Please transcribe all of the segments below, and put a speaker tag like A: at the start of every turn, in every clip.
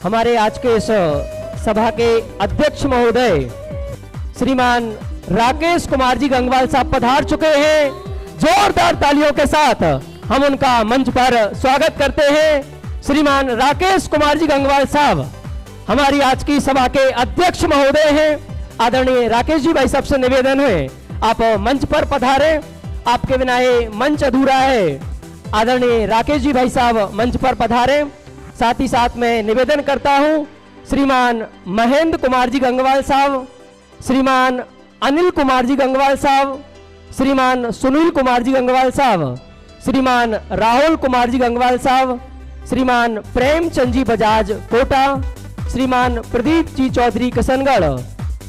A: हमारे आज के इस सभा के अध्यक्ष महोदय श्रीमान राकेश कुमार जी गंगवाल साहब पधार चुके हैं। जोरदार तालियों के साथ हम उनका मंच पर स्वागत करते हैं। श्रीमान राकेश कुमार जी गंगवाल साहब हमारी आज की सभा के अध्यक्ष महोदय हैं। आदरणीय राकेश जी भाई साहब से निवेदन है आप मंच पर पधारें, आपके बिना ये मंच अधूरा है। आदरणीय राकेश जी भाई साहब मंच पर पधारें। साथ ही साथ मैं निवेदन करता हूं श्रीमान महेंद्र कुमार जी गंगवाल साहब, श्रीमान अनिल कुमार जी गंगवाल साहब, श्रीमान सुनील कुमार जी गंगवाल साहब, श्रीमान राहुल कुमार जी गंगवाल साहब, श्रीमान प्रेमचंद जी बजाज कोटा, श्रीमान प्रदीप जी चौधरी किशनगढ़,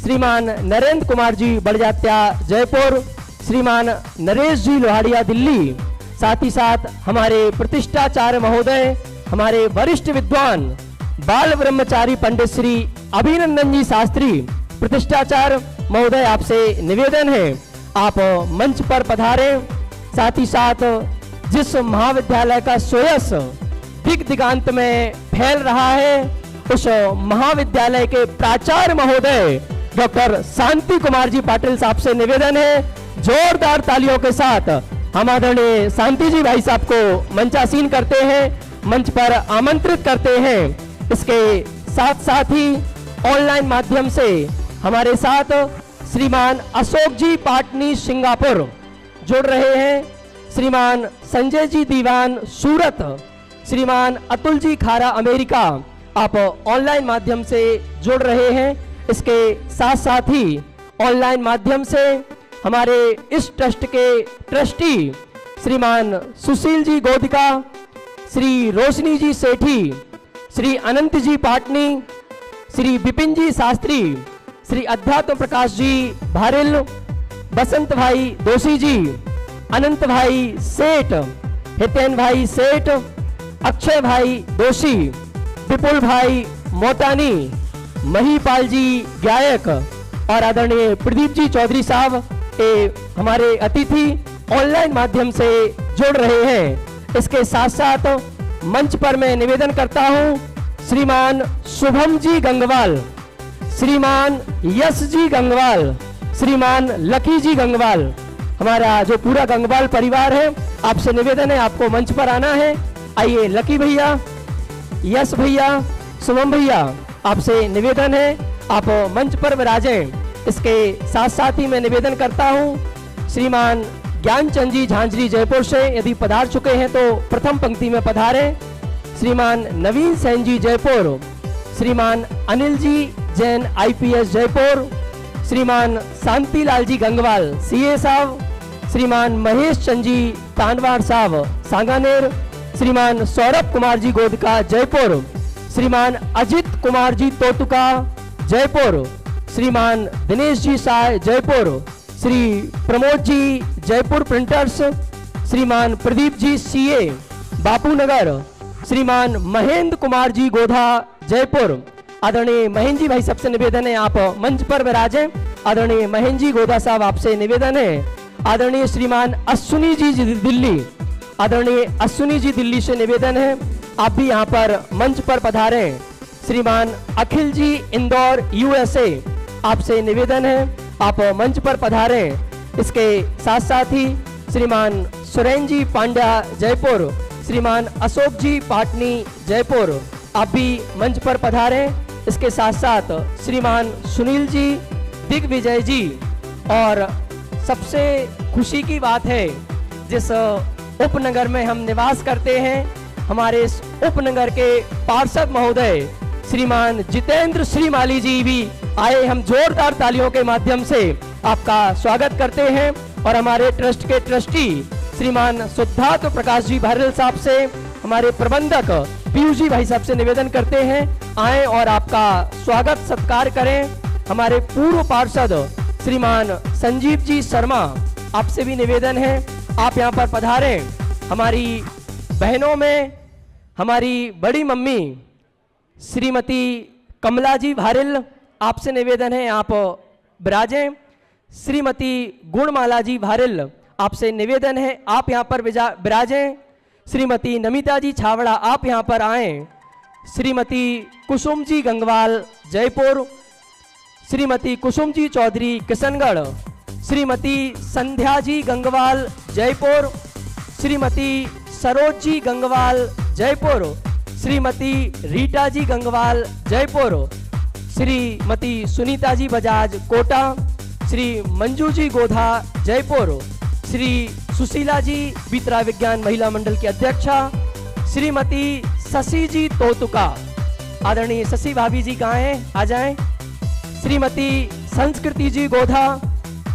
A: श्रीमान नरेंद्र कुमार जी बड़जात्या जयपुर, श्रीमान नरेश जी लोहाड़िया दिल्ली। साथ ही साथ हमारे प्रतिष्ठाचार्य महोदय, हमारे वरिष्ठ विद्वान बाल ब्रह्मचारी पंडित श्री अभिनंदन जी शास्त्री प्रतिष्ठाचार्य महोदय, आपसे निवेदन है आप मंच पर पधारें। साथ ही साथ जिस महाविद्यालय का श्रेयस दिग दिगांत में फैल रहा है उस महाविद्यालय के प्राचार्य महोदय डॉक्टर शांति कुमार जी पाटिल साहब से निवेदन है जोरदार तालियों के साथ हम आदरणीय शांति जी भाई साहब को मंचासीन करते हैं, मंच पर आमंत्रित करते हैं। इसके साथ साथ ही ऑनलाइन माध्यम से हमारे साथ श्रीमान अशोक जी पाटनी सिंगापुर जुड़ रहे हैं, श्रीमान संजय जी दीवान सूरत, श्रीमान अतुल जी खारा अमेरिका आप ऑनलाइन माध्यम से जुड़ रहे हैं। इसके साथ साथ ही ऑनलाइन माध्यम से हमारे इस ट्रस्ट के ट्रस्टी श्रीमान सुशील जी गोदिका, श्री रोशनी जी सेठी, श्री अनंत जी पाटनी, श्री विपिन जी शास्त्री, श्री अध्यात्म प्रकाश जी भारिल, बसंत भाई दोषी जी, अनंत भाई सेठ, हितेन भाई सेठ, अक्षय भाई दोषी, विपुल भाई मोटानी, महीपाल जी गायक और आदरणीय प्रदीप जी चौधरी साहब हमारे अतिथि ऑनलाइन माध्यम से जुड़ रहे हैं। इसके साथ साथ मंच पर मैं निवेदन करता हूं श्रीमान शुभम जी गंगवाल, श्रीमान यश जी गंगवाल, श्रीमान लकी जी गंगवाल, हमारा जो पूरा गंगवाल परिवार है आपसे निवेदन है आपको मंच पर आना है। आइए लकी भैया, यश भैया, शुभम भैया आपसे निवेदन है आप मंच पर विराजें। इसके साथ साथ ही मैं निवेदन करता हूं श्रीमान ज्ञानचंद जी झांझरी जयपुर से यदि पधार चुके हैं तो प्रथम पंक्ति में पधारें। श्रीमान नवीन सेन जी जयपुर, श्रीमान अनिल जी जैन आईपीएस जयपुर, श्रीमान शांतिलाल जी गंगवाल सीए साहब, श्रीमान महेश चंद जी तानवार साहब सांगानेर, श्रीमान सौरभ कुमार जी गोदका जयपुर, श्रीमान अजित कुमार जी तोटुका जयपुर, श्रीमान दिनेश जी साय जयपुर, श्री प्रमोद जी जयपुर प्रिंटर्स, श्रीमान प्रदीप जी सीए बापूनगर, श्रीमान महेंद्र कुमार जी गोधा जयपुर। आदरणीय महेंद्र जी भाई सबसे निवेदन है आप मंच पर विराजें। आदरणीय महेंद्र जी गोधा साहब आपसे निवेदन है। आदरणीय श्रीमान अश्विनी जी दिल्ली, आदरणीय अश्विनी जी दिल्ली से निवेदन है आप भी यहाँ पर मंच पर पधारें। श्रीमान अखिल जी इंदौर यूएसए आपसे निवेदन है आप मंच पर पधारें। इसके साथ साथ ही श्रीमान सुरेन जी पांड्या जयपुर, श्रीमान अशोक जी पाटनी जयपुर आप भी मंच पर पधारें। इसके साथ साथ श्रीमान सुनील जी दिग्विजय जी, और सबसे खुशी की बात है जिस उपनगर में हम निवास करते हैं हमारे इस उपनगर के पार्षद महोदय श्रीमान जितेंद्र श्रीमाली जी भी आए। हम जोरदार तालियों के माध्यम से आपका स्वागत करते हैं। और हमारे ट्रस्ट के ट्रस्टी श्रीमान सिद्धार्थ प्रकाश जी भारिल साहब से हमारे प्रबंधक पीयूष जी भाई साहब से निवेदन करते हैं आए और आपका स्वागत सत्कार करें। हमारे पूर्व पार्षद श्रीमान संजीव जी शर्मा आपसे भी निवेदन है आप यहाँ पर पधारें। हमारी बहनों में हमारी बड़ी मम्मी श्रीमती कमला जी भारिल आपसे निवेदन है आप विराजें। श्रीमती गुणमाला जी भारिल आपसे निवेदन है आप यहाँ पर विराजें। श्रीमती नमिता जी छावड़ा आप यहाँ पर आएं। श्रीमती कुसुम जी गंगवाल जयपुर, श्रीमती कुसुम जी चौधरी किशनगढ़, श्रीमती संध्या जी गंगवाल जयपुर, श्रीमती सरोज जी गंगवाल जयपुर, श्रीमती रीटा जी गंगवाल जयपुर, श्रीमती सुनीता जी बजाज कोटा, श्री मंजू जी गोधा जयपुर, श्री सुशीला जी वित्रा विज्ञान महिला मंडल की अध्यक्षा, श्रीमती शशि जी तोतुका, आदरणीय शशि भाभी जी कहाँ हैं, आ जाएं, श्रीमती संस्कृति जी गोधा,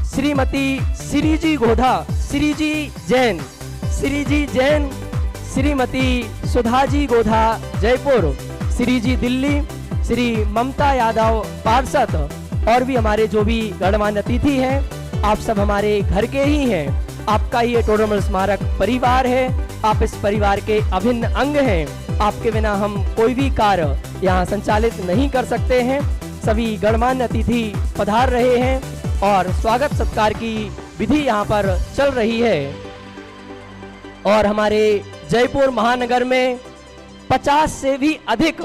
A: श्रीमती श्री जी गोधा, श्री जी जैन, श्री जी जैन, श्रीमती सुधा जी गोधा जयपुर, श्री जी दिल्ली, श्री ममता यादव पार्षद और भी हमारे जो भी गणमान्य अतिथि हैं, आप सब हमारे घर के ही हैं। आपका ये टोडरमल स्मारक परिवार है, आप इस परिवार के अभिन्न अंग हैं। आपके बिना हम कोई भी कार्य यहाँ संचालित नहीं कर सकते हैं। सभी गणमान्य अतिथि पधार रहे हैं और स्वागत सत्कार की विधि यहाँ पर चल रही है। और हमारे जयपुर महानगर में 50 से भी अधिक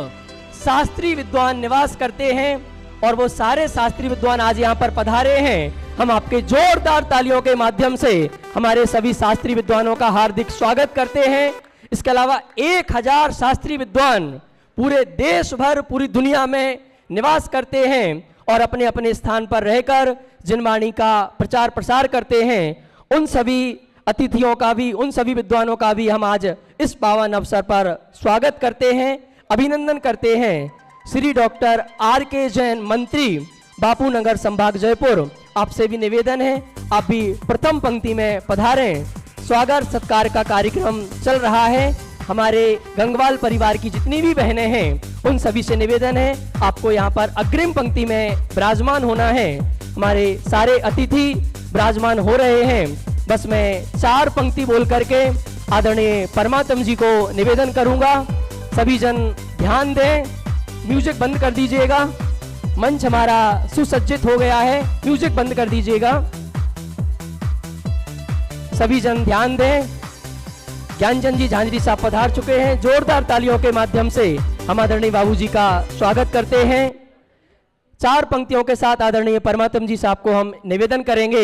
A: शास्त्रीय विद्वान निवास करते हैं और वो सारे शास्त्रीय विद्वान आज यहाँ पर पधारे हैं। हम आपके जोरदार तालियों के माध्यम से हमारे सभी शास्त्रीय विद्वानों का हार्दिक स्वागत करते हैं। इसके अलावा 1000 शास्त्रीय विद्वान पूरे देश भर, पूरी दुनिया में निवास करते हैं और अपने अपने स्थान पर रहकर जिन वाणी का प्रचार प्रसार करते हैं, उन सभी अतिथियों का भी, उन सभी विद्वानों का भी हम आज इस पावन अवसर पर स्वागत करते हैं, अभिनंदन करते हैं। Shri doctor R.K. जैन मंत्री बापू नगर संभाग जयपुर, आपसे भी निवेदन है आप भी प्रथम पंक्ति में पधारें। स्वागत सत्कार का कार्यक्रम चल रहा है। हमारे गंगवाल परिवार की जितनी भी बहनें हैं उन सभी से निवेदन है आपको यहाँ पर अग्रिम पंक्ति में विराजमान होना है। हमारे सारे अतिथि विराजमान हो रहे हैं। बस मैं 4 पंक्ति बोल करके आदरणीय परमात्म जी को निवेदन करूंगा। सभी जन ध्यान दें, म्यूजिक बंद कर दीजिएगा। मंच हमारा सुसज्जित हो गया है, म्यूजिक बंद कर दीजिएगा। सभी जन ध्यान दें। ज्ञानचंद जी झांझरी साहब पधार चुके हैं। जोरदार तालियों के माध्यम से हम आदरणीय बाबूजी का स्वागत करते हैं। 4 पंक्तियों के साथ आदरणीय परमात्म जी साहब को हम निवेदन करेंगे।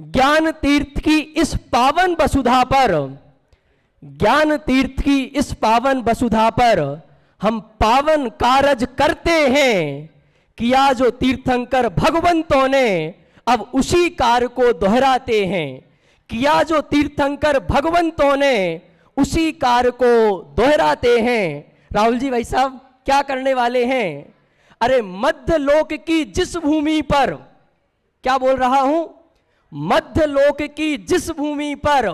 A: ज्ञान तीर्थ की इस पावन वसुधा पर, ज्ञान तीर्थ की इस पावन वसुधा पर हम पावन कारज करते हैं। किया जो तीर्थंकर भगवंतों ने अब उसी कार्य को दोहराते हैं। किया जो तीर्थंकर भगवंतों ने उसी कार्य को दोहराते हैं। राहुल जी भाई साहब क्या करने वाले हैं? अरे मध्य लोक की जिस भूमि पर, क्या बोल रहा हूं, मध्य लोक की जिस भूमि पर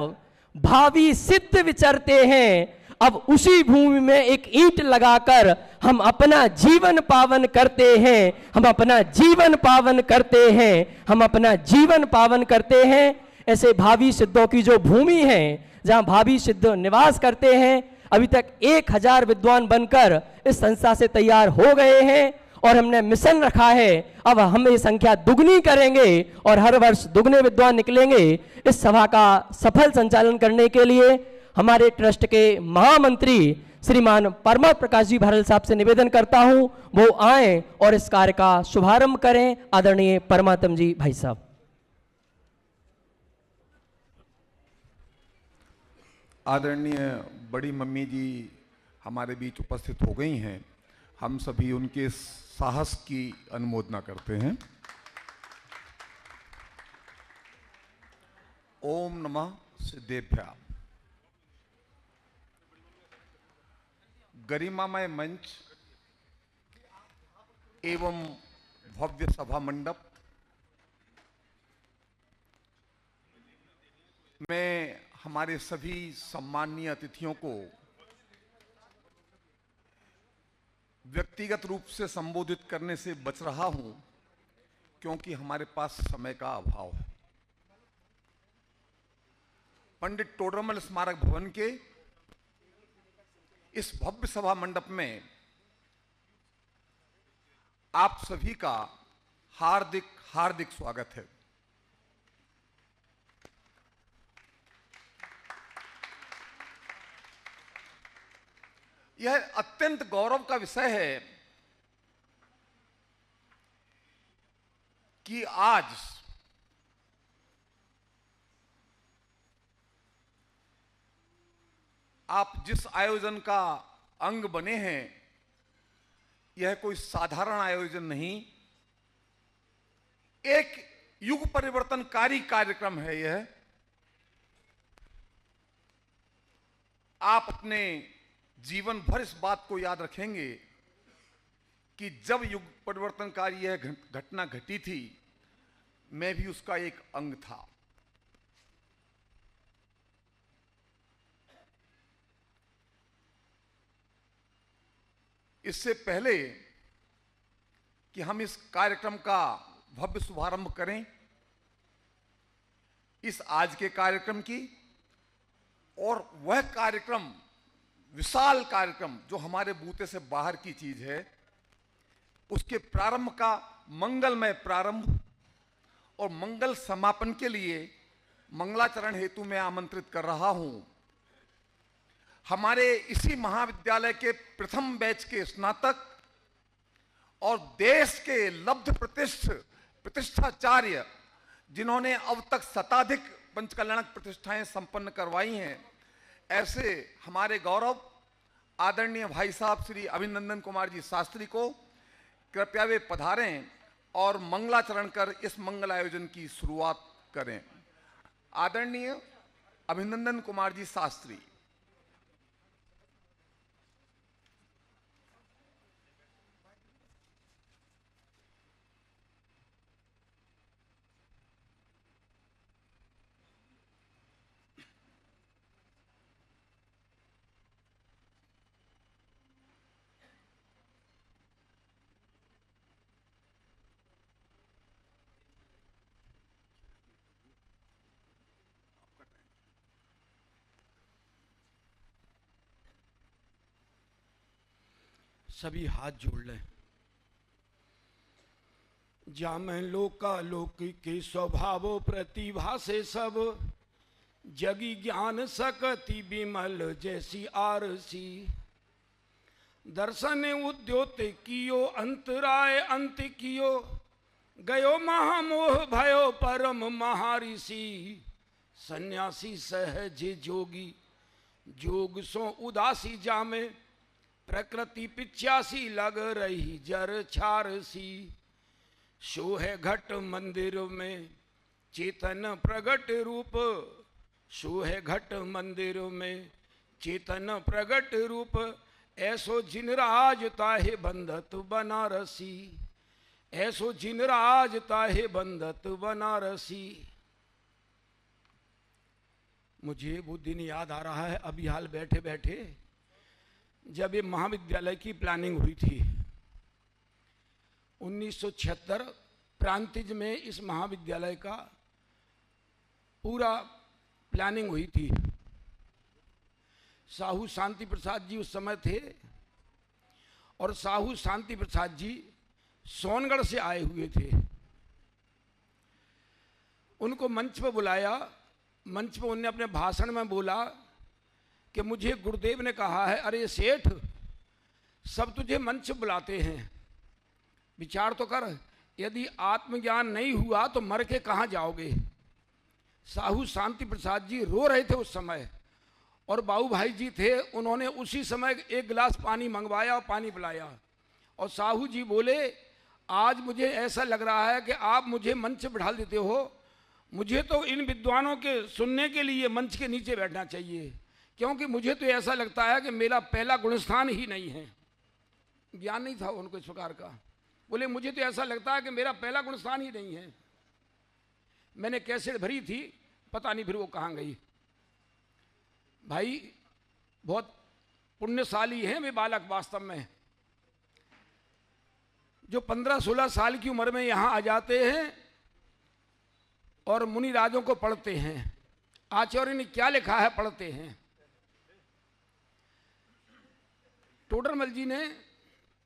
A: भावी सिद्ध विचरते हैं, अब उसी भूमि में एक ईंट लगाकर हम अपना जीवन पावन करते हैं। हम अपना जीवन पावन करते हैं। हम अपना जीवन पावन करते हैं। ऐसे भावी सिद्धों की जो भूमि है, जहां भावी सिद्ध निवास करते हैं, अभी तक 1000 विद्वान बनकर इस संस्था से तैयार हो गए हैं और हमने मिशन रखा है अब हम ये संख्या दुगनी करेंगे और हर वर्ष दुगने विद्वान निकलेंगे। इस सभा का सफल संचालन करने के लिए हमारे ट्रस्ट के महामंत्री श्रीमान परमत प्रकाश जी भारल साहब से निवेदन करता हूं वो आए और इस कार्य का शुभारंभ करें। आदरणीय परमात्म जी भाई साहब।
B: आदरणीय बड़ी मम्मी जी हमारे बीच उपस्थित हो गई हैं। हम सभी उनके साहस की अनुमोदना करते हैं। ओम नमः सिद्धेभ्या। गरिमामय मंच एवं भव्य सभा मंडप में हमारे सभी सम्माननीय अतिथियों को व्यक्तिगत रूप से संबोधित करने से बच रहा हूं क्योंकि हमारे पास समय का अभाव है। पंडित टोडरमल स्मारक भवन के इस भव्य सभा मंडप में आप सभी का हार्दिक हार्दिक स्वागत है। यह अत्यंत गौरव का विषय है कि आज आप जिस आयोजन का अंग बने हैं, यह कोई साधारण आयोजन नहीं, एक युग परिवर्तनकारी कार्यक्रम है यह। आप अपने जीवन भर इस बात को याद रखेंगे कि जब युग परिवर्तनकारी यह घटना घटी थी, मैं भी उसका एक अंग था। इससे पहले कि हम इस कार्यक्रम का भव्य शुभारंभ करें, इस आज के कार्यक्रम की और वह कार्यक्रम, विशाल कार्यक्रम जो हमारे बूते से बाहर की चीज है, उसके प्रारंभ का मंगलमय प्रारंभ और मंगल समापन के लिए मंगलाचरण हेतु मैं आमंत्रित कर रहा हूं हमारे इसी महाविद्यालय के प्रथम बैच के स्नातक और देश के लब्ध प्रतिष्ठाचार्य, जिन्होंने अब तक शताधिक पंचकल्याणक प्रतिष्ठाएं संपन्न करवाई हैं, ऐसे हमारे गौरव आदरणीय भाई साहब श्री अभिनंदन कुमार जी शास्त्री को कृपया वे पधारें और मंगलाचरण कर इस मंगल आयोजन की शुरुआत करें। आदरणीय अभिनंदन कुमार जी शास्त्री।
C: सभी हाथ जोड़ लें। जामे लोका लोकी के स्वभावो प्रतिभा से सब, जगी ज्ञान सकति विमल जैसी आरसी। दर्शन उद्योत कियो अंतराय अंत कियो, गयो महामोह भयो परम महाऋषि। सन्यासी सहज जोगी जोग सो उदासी जामे, प्रकृति पिच्यासी लग रही जर छारसी। सोहे घट मंदिर में चेतन प्रगट रूप, सोहे घट मंदिर में चेतन प्रगट रूप। ऐसो जिन राज ताहे बंधत बनारसी, ऐसो जिन राज ताहे बंधत बनारसी। मुझे वो दिन याद आ रहा है अभी हाल बैठे बैठे, जब ये महाविद्यालय की प्लानिंग हुई थी 1976 प्रांतिज में, इस महाविद्यालय का पूरा प्लानिंग हुई थी। साहू शांति प्रसाद जी उस समय थे और साहू शांति प्रसाद जी सोनगढ़ से आए हुए थे। उनको मंच पर बुलाया, मंच पर उन्होंने अपने भाषण में बोला कि मुझे गुरुदेव ने कहा है, अरे सेठ सब तुझे मंच बुलाते हैं, विचार तो कर, यदि आत्मज्ञान नहीं हुआ तो मर के कहाँ जाओगे। साहू शांति प्रसाद जी रो रहे थे उस समय, और बाबू भाई जी थे, उन्होंने उसी समय एक गिलास पानी मंगवाया और पानी पिलाया। और साहू जी बोले, आज मुझे ऐसा लग रहा है कि आप मुझे मंच बिठा देते हो, मुझे तो इन विद्वानों के सुनने के लिए मंच के नीचे बैठना चाहिए, क्योंकि मुझे तो ऐसा लगता है कि मेरा पहला गुणस्थान ही नहीं है। ज्ञान नहीं था उनको इस प्रकार का। बोले मुझे तो ऐसा लगता है कि मेरा पहला गुणस्थान ही नहीं है। मैंने कैसेट भरी थी, पता नहीं फिर वो कहाँ गई। भाई बहुत पुण्यशाली हैं वे बालक वास्तव में, जो 15-16 साल की उम्र में यहाँ आ जाते हैं और मुनि राजों को पढ़ते हैं। आचार्य ने क्या लिखा है पढ़ते हैं। टोडरमल जी ने,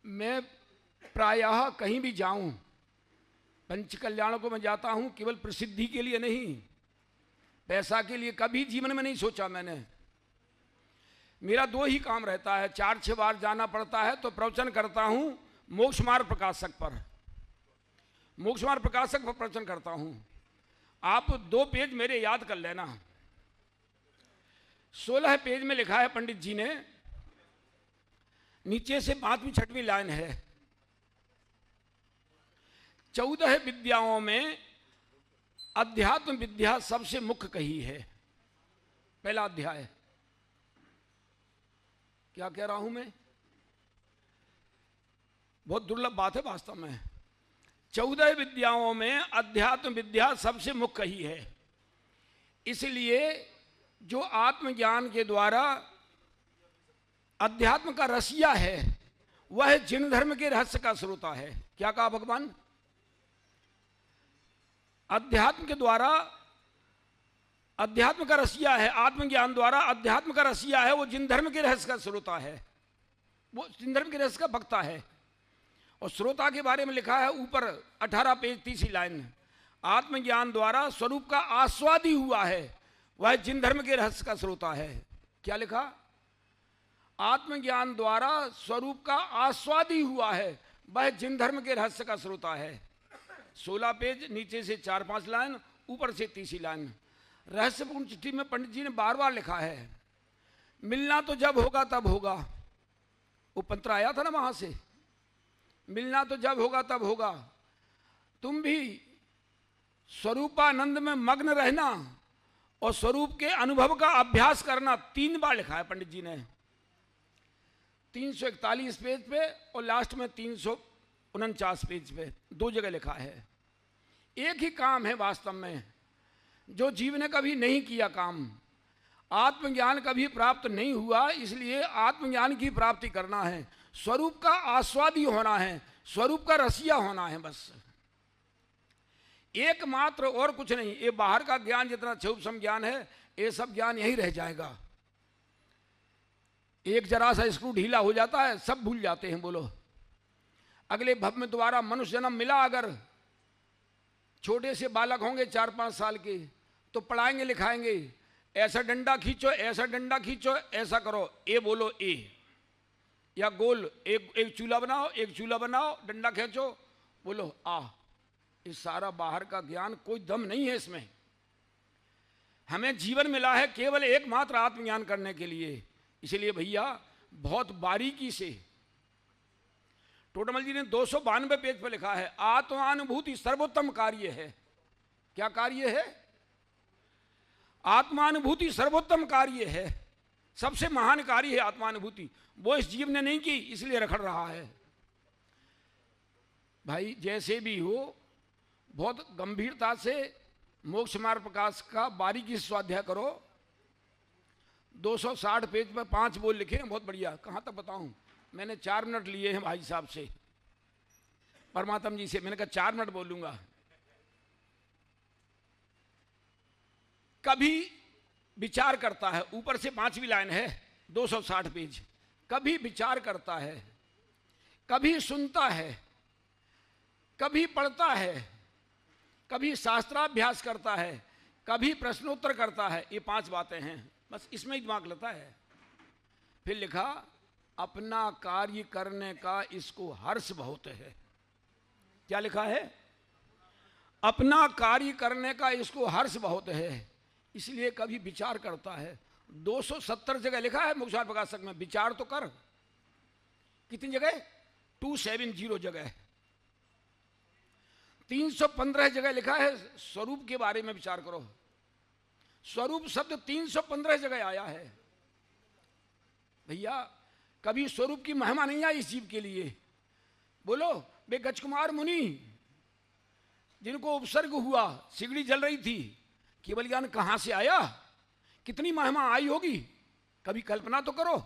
C: मैं प्रायः कहीं भी जाऊं, पंचकल्याण को मैं जाता हूं केवल प्रसिद्धि के लिए नहीं, पैसा के लिए कभी जीवन में नहीं सोचा मैंने। मेरा दो ही काम रहता है, 4-6 बार जाना पड़ता है तो प्रवचन करता हूं मोक्ष मार्ग प्रकाशक पर, मोक्ष मार्ग प्रकाशक पर प्रवचन करता हूं। आप 2 पेज मेरे याद कर लेना। 16 पेज में लिखा है पंडित जी ने, नीचे से 5वीं-6वीं लाइन है, 14 विद्याओं में अध्यात्म विद्या सबसे मुख्य कही है। पहला अध्याय, क्या कह रहा हूं मैं, बहुत दुर्लभ बात है वास्तव में। 14 विद्याओं में अध्यात्म विद्या सबसे मुख्य कही है। इसलिए जो आत्मज्ञान के द्वारा अध्यात्म का रसिया है वह जिन धर्म के रहस्य का श्रोता है। क्या कहा भगवान? अध्यात्म के द्वारा अध्यात्म का रसिया है, आत्मज्ञान द्वारा अध्यात्म का रसिया है, वो जिन धर्म के रहस्य का श्रोता है, वो जिन धर्म के रहस्य का वक्ता है। और श्रोता के बारे में लिखा है ऊपर 18 पेज 3री लाइन, आत्मज्ञान द्वारा स्वरूप का आस्वादी हुआ है वह जिन धर्म के रहस्य का श्रोता है। क्या लिखा? आत्मज्ञान द्वारा स्वरूप का आस्वादी हुआ है वह जिन धर्म के रहस्य का श्रोता है। 16 पेज, नीचे से 4-5 लाइन, ऊपर से 3री लाइन। रहस्यपूर्ण चिट्ठी में पंडित जी ने बार-बार लिखा है, मिलना तो जब होगा तब होगा। वो पत्र आया था ना वहां से, मिलना तो जब होगा तब होगा। तुम भी स्वरूपानंद में मग्न रहना और स्वरूप के अनुभव का अभ्यास करना। 3 बार लिखा है पंडित जी ने, 341 पेज पे और लास्ट में 349 पेज पे, 2 जगह लिखा है। एक ही काम है वास्तव में, जो जीव ने कभी नहीं किया काम। आत्मज्ञान कभी प्राप्त नहीं हुआ, इसलिए आत्मज्ञान की प्राप्ति करना है, स्वरूप का आस्वादी होना है, स्वरूप का रसिया होना है, बस एकमात्र, और कुछ नहीं। ये बाहर का ज्ञान जितना सूक्ष्म ज्ञान है, ये सब ज्ञान यही रह जाएगा। एक जरा सा स्क्रू ढीला हो जाता है, सब भूल जाते हैं। बोलो, अगले भव में दोबारा मनुष्य जन्म मिला, अगर छोटे से बालक होंगे 4-5 साल के, तो पढ़ाएंगे लिखाएंगे, ऐसा डंडा खींचो, ऐसा डंडा खींचो, ऐसा करो, ए बोलो ए, या गोल एक चूल्हा बनाओ, एक चूल्हा बनाओ, डंडा खींचो, बोलो आ। ये सारा बाहर का ज्ञान, कोई दम नहीं है इसमें। हमें जीवन मिला है केवल एकमात्र आत्मज्ञान करने के लिए। इसलिए भैया बहुत बारीकी से, टोटमल जी ने 292 पेज पर लिखा है, आत्मानुभूति सर्वोत्तम कार्य है। क्या कार्य है? आत्मानुभूति सर्वोत्तम कार्य है, सबसे महान कार्य है आत्मानुभूति। वो इस जीव ने नहीं की, इसलिए रखड़ रहा है। भाई जैसे भी हो, बहुत गंभीरता से मोक्ष मार्ग प्रकाश का बारीकी से स्वाध्याय करो। 260 पेज पर 5 बोल लिखे हैं, बहुत बढ़िया। कहाँ तक बताऊं? मैंने 4 मिनट लिए हैं भाई साहब से, परमात्मा जी से। मैंने कहा 4 मिनट बोलूंगा। कभी विचार करता है, ऊपर से 5वीं लाइन है, 260 पेज। कभी विचार करता है, कभी सुनता है, कभी पढ़ता है, कभी शास्त्राभ्यास करता है, कभी प्रश्नोत्तर करता है। ये 5 बातें हैं, बस इसमें ही दिमाग लगता है। फिर लिखा, अपना कार्य करने का इसको हर्ष बहुत है। क्या लिखा है? अपना कार्य करने का इसको हर्ष बहुत है, इसलिए कभी विचार करता है। 270 जगह लिखा है मोक्ष मार्ग प्रकाशक में, विचार तो कर। कितनी जगह? 270 जगह। 315 जगह लिखा है स्वरूप के बारे में विचार करो। स्वरूप शब्द 315 जगह आया है। भैया कभी स्वरूप की महिमा नहीं आई इस जीव के लिए। बोलो, वे गजकुमार मुनि जिनको उपसर्ग हुआ, सिगड़ी जल रही थी, केवल ज्ञान कहां से आया, कितनी महिमा आई होगी, कभी कल्पना तो करो।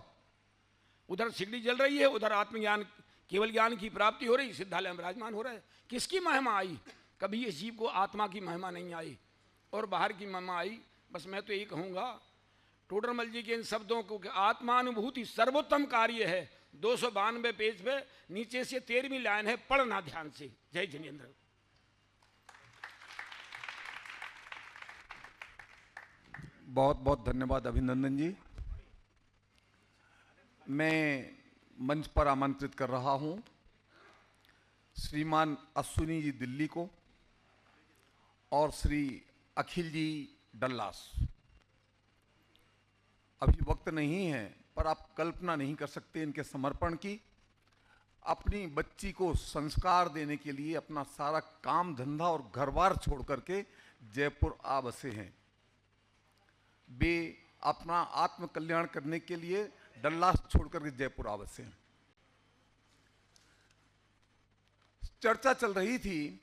C: उधर सिगड़ी जल रही है, उधर आत्मज्ञान केवल ज्ञान की प्राप्ति हो रही, सिद्धालय में विराजमान हो रहे। किसकी महिमा आई? कभी इस जीव को आत्मा की महिमा नहीं आई और बाहर की महिमा आई। बस मैं तो यही कहूँगा टोडरमल जी के इन शब्दों को कि आत्मानुभूति सर्वोत्तम कार्य है। 292 पेज पे नीचे से 13वीं लाइन है, पढ़ना ध्यान से। जय जिनेन्द्र।
B: बहुत बहुत धन्यवाद अभिनंदन जी। मैं मंच पर आमंत्रित कर रहा हूं श्रीमान अश्विनी जी दिल्ली को और श्री अखिल जी डल्लास। अभी वक्त नहीं है, पर आप कल्पना नहीं कर सकते इनके समर्पण की। अपनी बच्ची को संस्कार देने के लिए अपना सारा काम धंधा और घर-बार छोड़ करके जयपुर आ बसे हैं। वे अपना आत्म कल्याण करने के लिए डल्लास छोड़ करके जयपुर आ बसे हैं। चर्चा चल रही थी,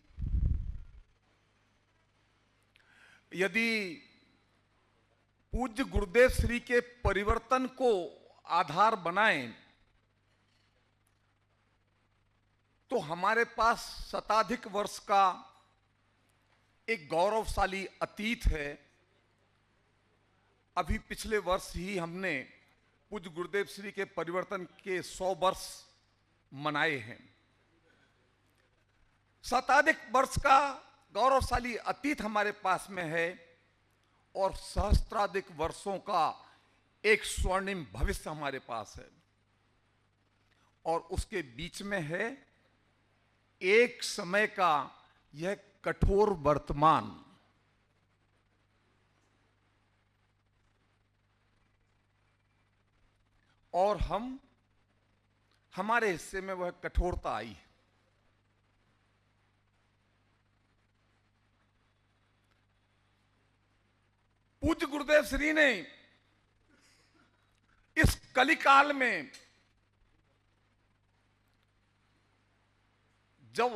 B: यदि पूज्य गुरुदेव श्री के परिवर्तन को आधार बनाएं तो हमारे पास शताधिक वर्ष का एक गौरवशाली अतीत है। अभी पिछले वर्ष ही हमने पूज्य गुरुदेव श्री के परिवर्तन के 100 वर्ष मनाए हैं। शताधिक वर्ष का गौरवशाली अतीत हमारे पास में है और सहस्त्राधिक वर्षों का एक स्वर्णिम भविष्य हमारे पास है, और उसके बीच में है एक समय का यह कठोर वर्तमान। और हमारे हिस्से में वह कठोरता आई है। पूज्य गुरुदेव श्री ने इस कलिकाल में जब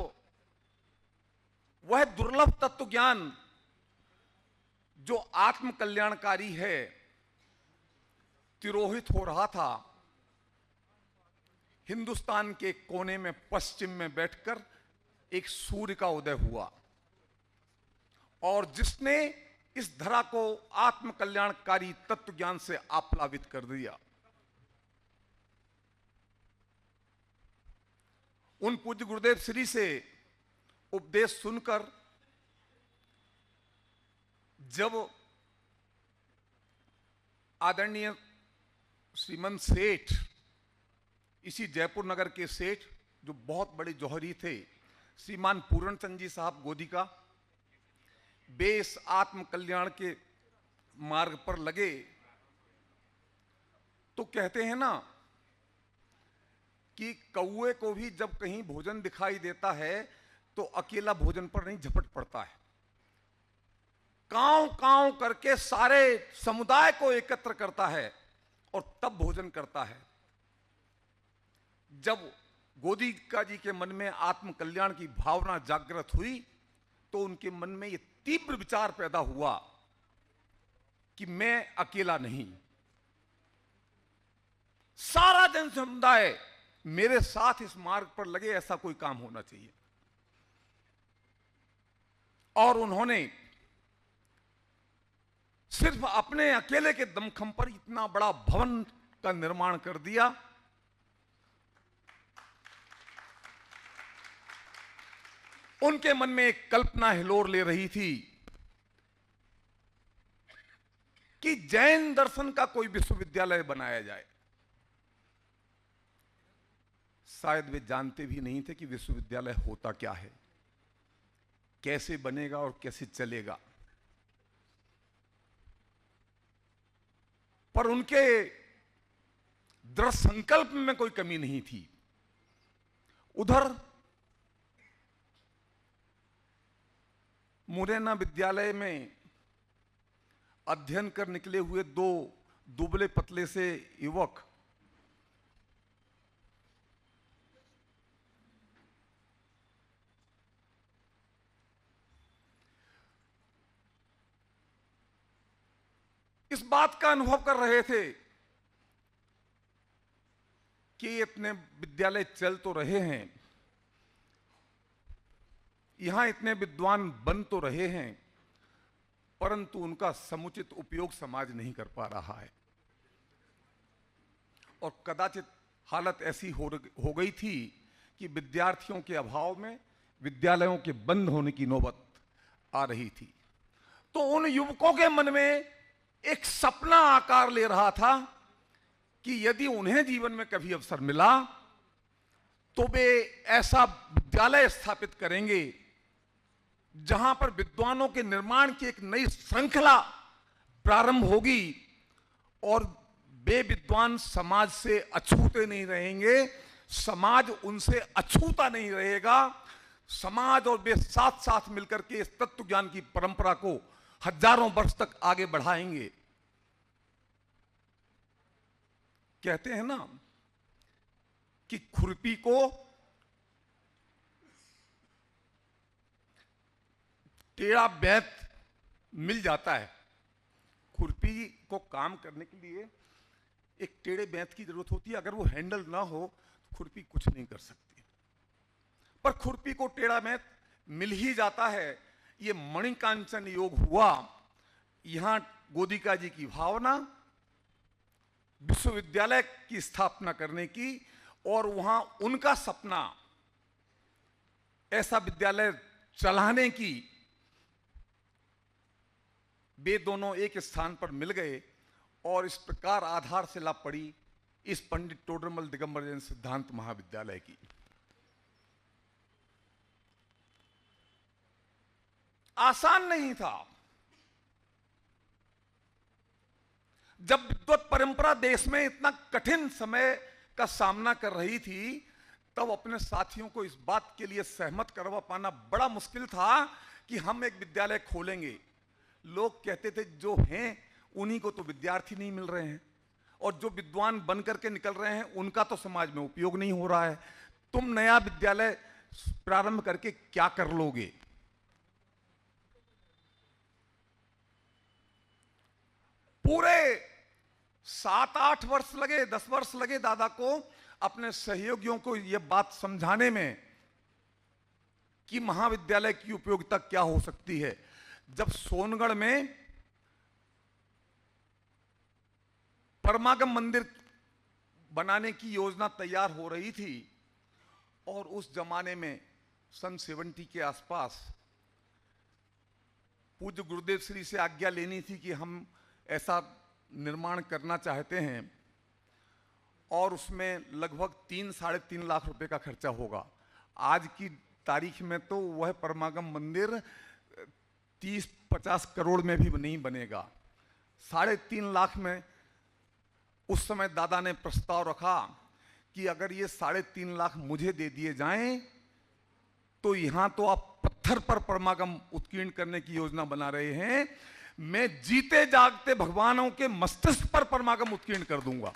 B: वह दुर्लभ तत्व ज्ञान जो आत्म कल्याणकारी है तिरोहित हो रहा था, हिंदुस्तान के कोने में पश्चिम में बैठकर एक सूर्य का उदय हुआ, और जिसने इस धरा को आत्म कल्याणकारी तत्व ज्ञान से आप्लावित कर दिया। उन पूज्य गुरुदेव श्री से उपदेश सुनकर जब आदरणीय श्रीमंत सेठ, इसी जयपुर नगर के सेठ जो बहुत बड़े जौहरी थे, श्रीमान पूरण चंद जी साहब गोदी का, वे इस आत्म कल्याण के मार्ग पर लगे, तो कहते हैं ना कि कौए को भी जब कहीं भोजन दिखाई देता है तो अकेला भोजन पर नहीं झपट पड़ता है, कांव कांव करके सारे समुदाय को एकत्र करता है और तब भोजन करता है। जब गोदीका जी के मन में आत्म कल्याण की भावना जागृत हुई तो उनके मन में यह तीव्र विचार पैदा हुआ कि मैं अकेला नहीं, सारा जन समुदाय मेरे साथ इस मार्ग पर लगे, ऐसा कोई काम होना चाहिए। और उन्होंने सिर्फ अपने अकेले के दमखम पर इतना बड़ा भवन का निर्माण कर दिया। उनके मन में एक कल्पना हिलोर ले रही थी कि जैन दर्शन का कोई विश्वविद्यालय बनाया जाए। शायद वे जानते भी नहीं थे कि विश्वविद्यालय होता क्या है, कैसे बनेगा और कैसे चलेगा। पर उनके दृढ़ संकल्प में कोई कमी नहीं थी। उधर मुरैना विद्यालय में अध्ययन कर निकले हुए 2 दुबले पतले से युवक इस बात का अनुभव कर रहे थे कि इतने विद्यालय चल तो रहे हैं, यहां इतने विद्वान बन तो रहे हैं, परंतु उनका समुचित उपयोग समाज नहीं कर पा रहा है। और कदाचित हालत ऐसी हो गई थी कि विद्यार्थियों के अभाव में विद्यालयों के बंद होने की नौबत आ रही थी। तो उन युवकों के मन में एक सपना आकार ले रहा था कि यदि उन्हें जीवन में कभी अवसर मिला तो वे ऐसा विद्यालय स्थापित करेंगे जहां पर विद्वानों के निर्माण की एक नई श्रृंखला प्रारंभ होगी और वे विद्वान समाज से अछूते नहीं रहेंगे, समाज उनसे अछूता नहीं रहेगा। समाज और वे साथ साथ मिलकर के इस तत्व ज्ञान की परंपरा को हजारों वर्ष तक आगे बढ़ाएंगे। कहते हैं ना कि खुरपी को टेढ़ा बेंत मिल जाता है। खुरपी को काम करने के लिए एक टेढ़े बेंत की जरूरत होती है। अगर वो हैंडल ना हो तो खुरपी कुछ नहीं कर सकती। पर खुरपी को टेढ़ा बेंत मिल ही जाता है। ये मणिकांचन योग हुआ। यहां गोदिका जी की भावना विश्वविद्यालय की स्थापना करने की और वहां उनका सपना ऐसा विद्यालय चलाने की, वे दोनों एक स्थान पर मिल गए और इस प्रकार आधारशिला पड़ी इस पंडित टोडरमल दिगंबर जैन सिद्धांत महाविद्यालय की। आसान नहीं था। जब विद्वत परंपरा देश में इतना कठिन समय का सामना कर रही थी तब अपने साथियों को इस बात के लिए सहमत करवा पाना बड़ा मुश्किल था कि हम एक विद्यालय खोलेंगे। लोग कहते थे जो हैं उन्हीं को तो विद्यार्थी नहीं मिल रहे हैं और जो विद्वान बन करके निकल रहे हैं उनका तो समाज में उपयोग नहीं हो रहा है। तुम नया विद्यालय प्रारंभ करके क्या कर लोगे? पूरे 7-8 वर्ष लगे, 10 वर्ष लगे दादा को अपने सहयोगियों को यह बात समझाने में कि महाविद्यालय की उपयोगिता क्या हो सकती है। जब सोनगढ़ में परमागम मंदिर बनाने की योजना तैयार हो रही थी और उस जमाने में सन 70 के आसपास पूज्य गुरुदेव श्री से आज्ञा लेनी थी कि हम ऐसा निर्माण करना चाहते हैं और उसमें लगभग 3-3.5 लाख रुपए का खर्चा होगा। आज की तारीख में तो वह परमागम मंदिर 30-50 करोड़ में भी नहीं बनेगा। 3.5 लाख में उस समय दादा ने प्रस्ताव रखा कि अगर ये 3.5 लाख मुझे दे दिए जाएं तो यहां तो आप पत्थर पर परमागम उत्कीर्ण करने की योजना बना रहे हैं, मैं जीते जागते भगवानों के मस्तिष्क पर परमागम उत्कीर्ण कर दूंगा।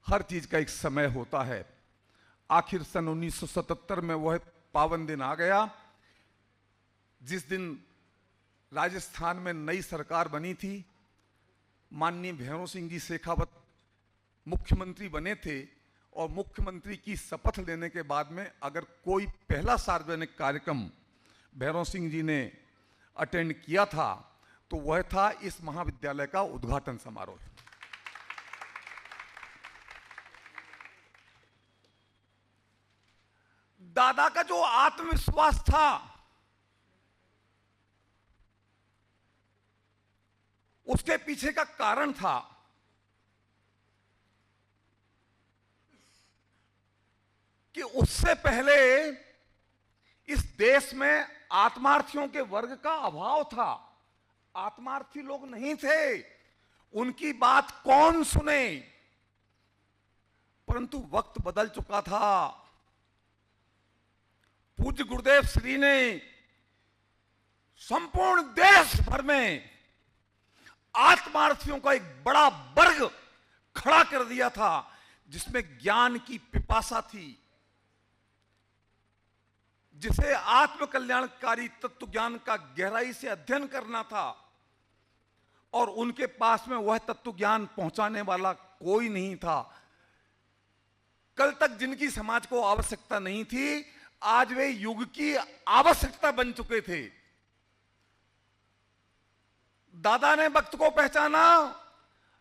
B: हर चीज का एक समय होता है। आखिर सन 1977 में वह पावन दिन आ गया जिस दिन राजस्थान में नई सरकार बनी थी। माननीय भैरों सिंह जी शेखावत मुख्यमंत्री बने थे और मुख्यमंत्री की शपथ लेने के बाद में अगर कोई पहला सार्वजनिक कार्यक्रम भैरों सिंह जी ने अटेंड किया था तो वह था इस महाविद्यालय का उद्घाटन समारोह। दादा का जो आत्मविश्वास था उसके पीछे का कारण था कि उससे पहले इस देश में आत्मार्थियों के वर्ग का अभाव था। आत्मार्थी लोग नहीं थे, उनकी बात कौन सुने। परंतु वक्त बदल चुका था। पूज्य गुरुदेव श्री ने संपूर्ण देश भर में आत्मार्थियों का एक बड़ा वर्ग खड़ा कर दिया था जिसमें ज्ञान की पिपासा थी, जिसे आत्म कल्याणकारी तत्व ज्ञान का गहराई से अध्ययन करना था और उनके पास में वह तत्व ज्ञान पहुंचाने वाला कोई नहीं था। कल तक जिनकी समाज को आवश्यकता नहीं थी आज वे युग की आवश्यकता बन चुके थे। दादा ने वक्त को पहचाना,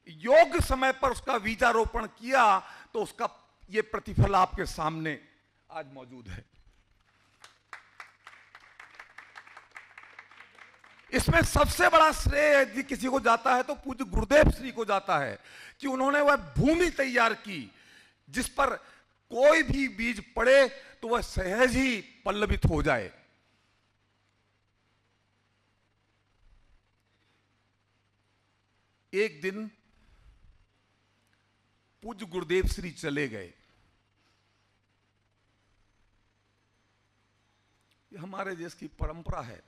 B: योग्य समय पर उसका बीजारोपण किया तो उसका ये प्रतिफल आपके सामने आज मौजूद है। इसमें सबसे बड़ा श्रेय यदि किसी को जाता है तो पूज्य गुरुदेव श्री को जाता है कि उन्होंने वह भूमि तैयार की जिस पर कोई भी बीज पड़े तो वह सहज ही पल्लवित हो जाए। एक दिन पूज्य गुरुदेव श्री चले गए। ये हमारे देश की परंपरा है।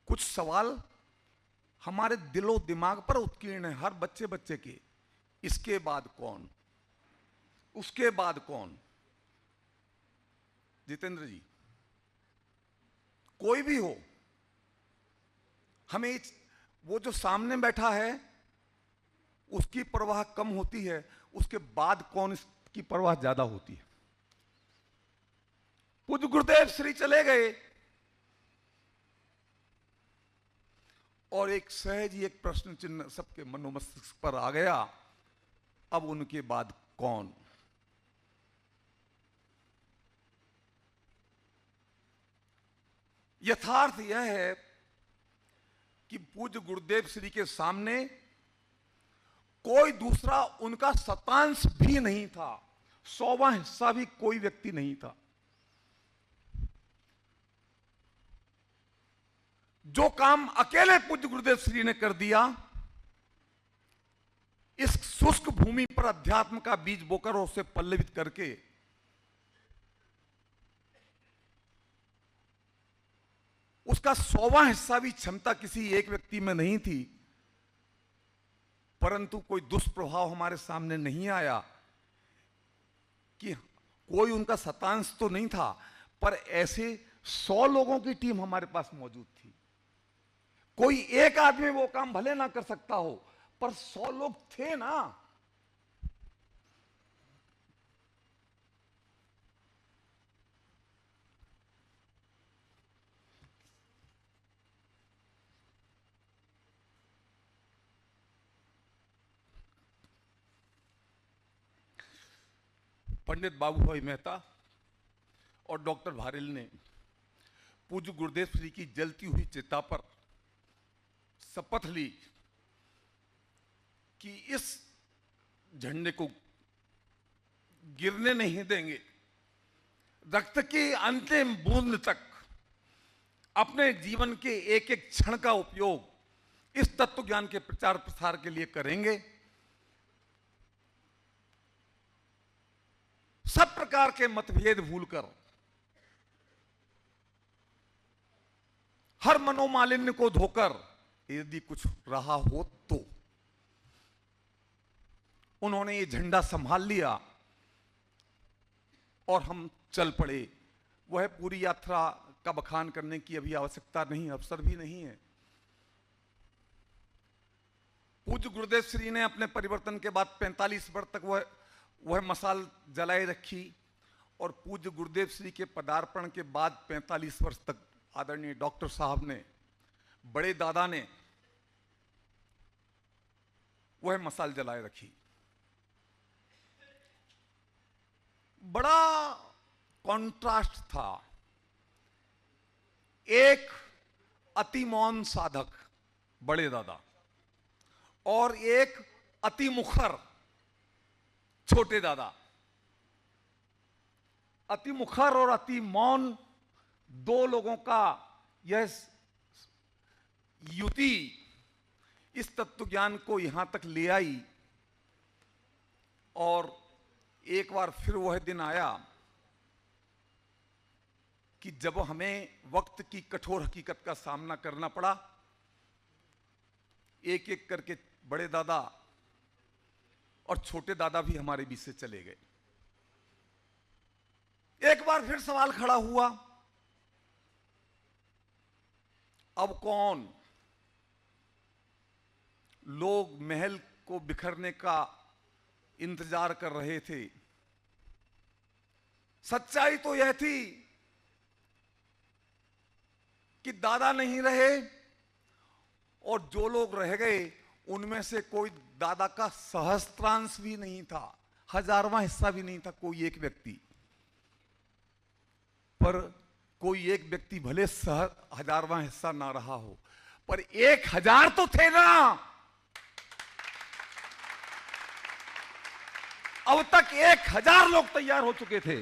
B: कुछ सवाल हमारे दिलो दिमाग पर उत्कीर्ण है हर बच्चे बच्चे के। इसके बाद कौन, उसके बाद कौन? जितेंद्र जी, कोई भी हो, हमें वो जो सामने बैठा है उसकी परवाह कम होती है, उसके बाद कौन इसकी परवाह ज्यादा होती है। पूज्य गुरुदेव श्री चले गए और एक सहज ही एक प्रश्न चिन्ह सबके मनोमस्तिष्क पर आ गया, अब उनके बाद कौन? यथार्थ यह है कि पूज्य गुरुदेव श्री के सामने कोई दूसरा उनका शतांश भी नहीं था, 100वां हिस्सा भी कोई व्यक्ति नहीं था। जो काम अकेले पूज्य गुरुदेव श्री ने कर दिया, इस शुष्क भूमि पर अध्यात्म का बीज बोकर और उसे पल्लवित करके उसका 100वां हिस्सा भी क्षमता किसी एक व्यक्ति में नहीं थी, परंतु कोई दुष्प्रभाव हमारे सामने नहीं आया कि कोई उनका शतांश तो नहीं था, पर ऐसे 100 लोगों की टीम हमारे पास मौजूद थी। कोई एक आदमी वो काम भले ना कर सकता हो, पर 100 लोग थे ना। पंडित बाबू भाई मेहता और डॉक्टर भारेल ने पूज्य गुरुदेव श्री की जलती हुई चिता पर शपथ ली कि इस झंडे को गिरने नहीं देंगे, रक्त की अंतिम बूंद तक अपने जीवन के एक एक क्षण का उपयोग इस तत्व ज्ञान के प्रचार प्रसार के लिए करेंगे। सब प्रकार के मतभेद भूलकर, हर मनोमालिन्य को धोकर, यदि कुछ रहा हो तो उन्होंने ये झंडा संभाल लिया और हम चल पड़े। वह पूरी यात्रा का बखान करने की अभी आवश्यकता नहीं, अवसर भी नहीं है। पूज्य गुरुदेव श्री ने अपने परिवर्तन के बाद 45 वर्ष तक वह मसाल जलाए रखी और पूज्य गुरुदेव श्री के पदार्पण के बाद 45 वर्ष तक आदरणीय डॉक्टर साहब ने, बड़े दादा ने वह मसाल जलाए रखी। बड़ा कॉन्ट्रास्ट था। एक अति मौन साधक बड़े दादा और एक अति मुखर छोटे दादा। अति मुखर और अति मौन दो लोगों का यह युति इस तत्व ज्ञान को यहां तक ले आई और एक बार फिर वह दिन आया कि जब हमें वक्त की कठोर हकीकत का सामना करना पड़ा। एक एक करके बड़े दादा और छोटे दादा भी हमारे बीच से चले गए। एक बार फिर सवाल खड़ा हुआ, अब कौन? लोग महल को बिखरने का इंतजार कर रहे थे। सच्चाई तो यह थी कि दादा नहीं रहे और जो लोग रह गए उनमें से कोई दादा का सहस्त्रांश भी नहीं था, 1000वां हिस्सा भी नहीं था कोई एक व्यक्ति। पर कोई एक व्यक्ति भले 1000वां हिस्सा ना रहा हो, पर 1000 तो थे ना। अब तक 1000 लोग तैयार हो चुके थे।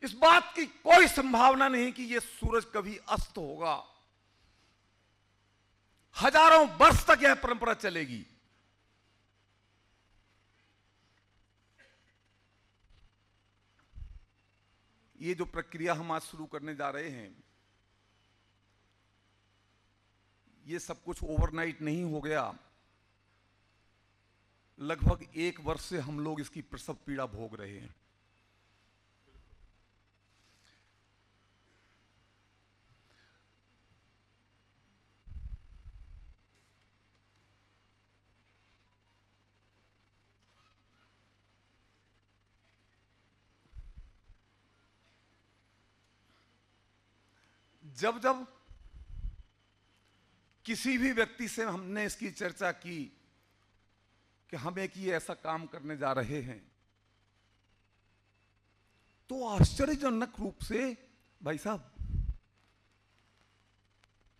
B: इस बात की कोई संभावना नहीं कि यह सूरज कभी अस्त होगा। हजारों वर्ष तक यह परंपरा चलेगी। ये जो प्रक्रिया हम आज शुरू करने जा रहे हैं, ये सब कुछ ओवरनाइट नहीं हो गया। लगभग 1 वर्ष से हम लोग इसकी प्रसव पीड़ा भोग रहे हैं। जब जब किसी भी व्यक्ति से हमने इसकी चर्चा की कि हम एक ये ऐसा काम करने जा रहे हैं, तो आश्चर्यजनक रूप से भाई साहब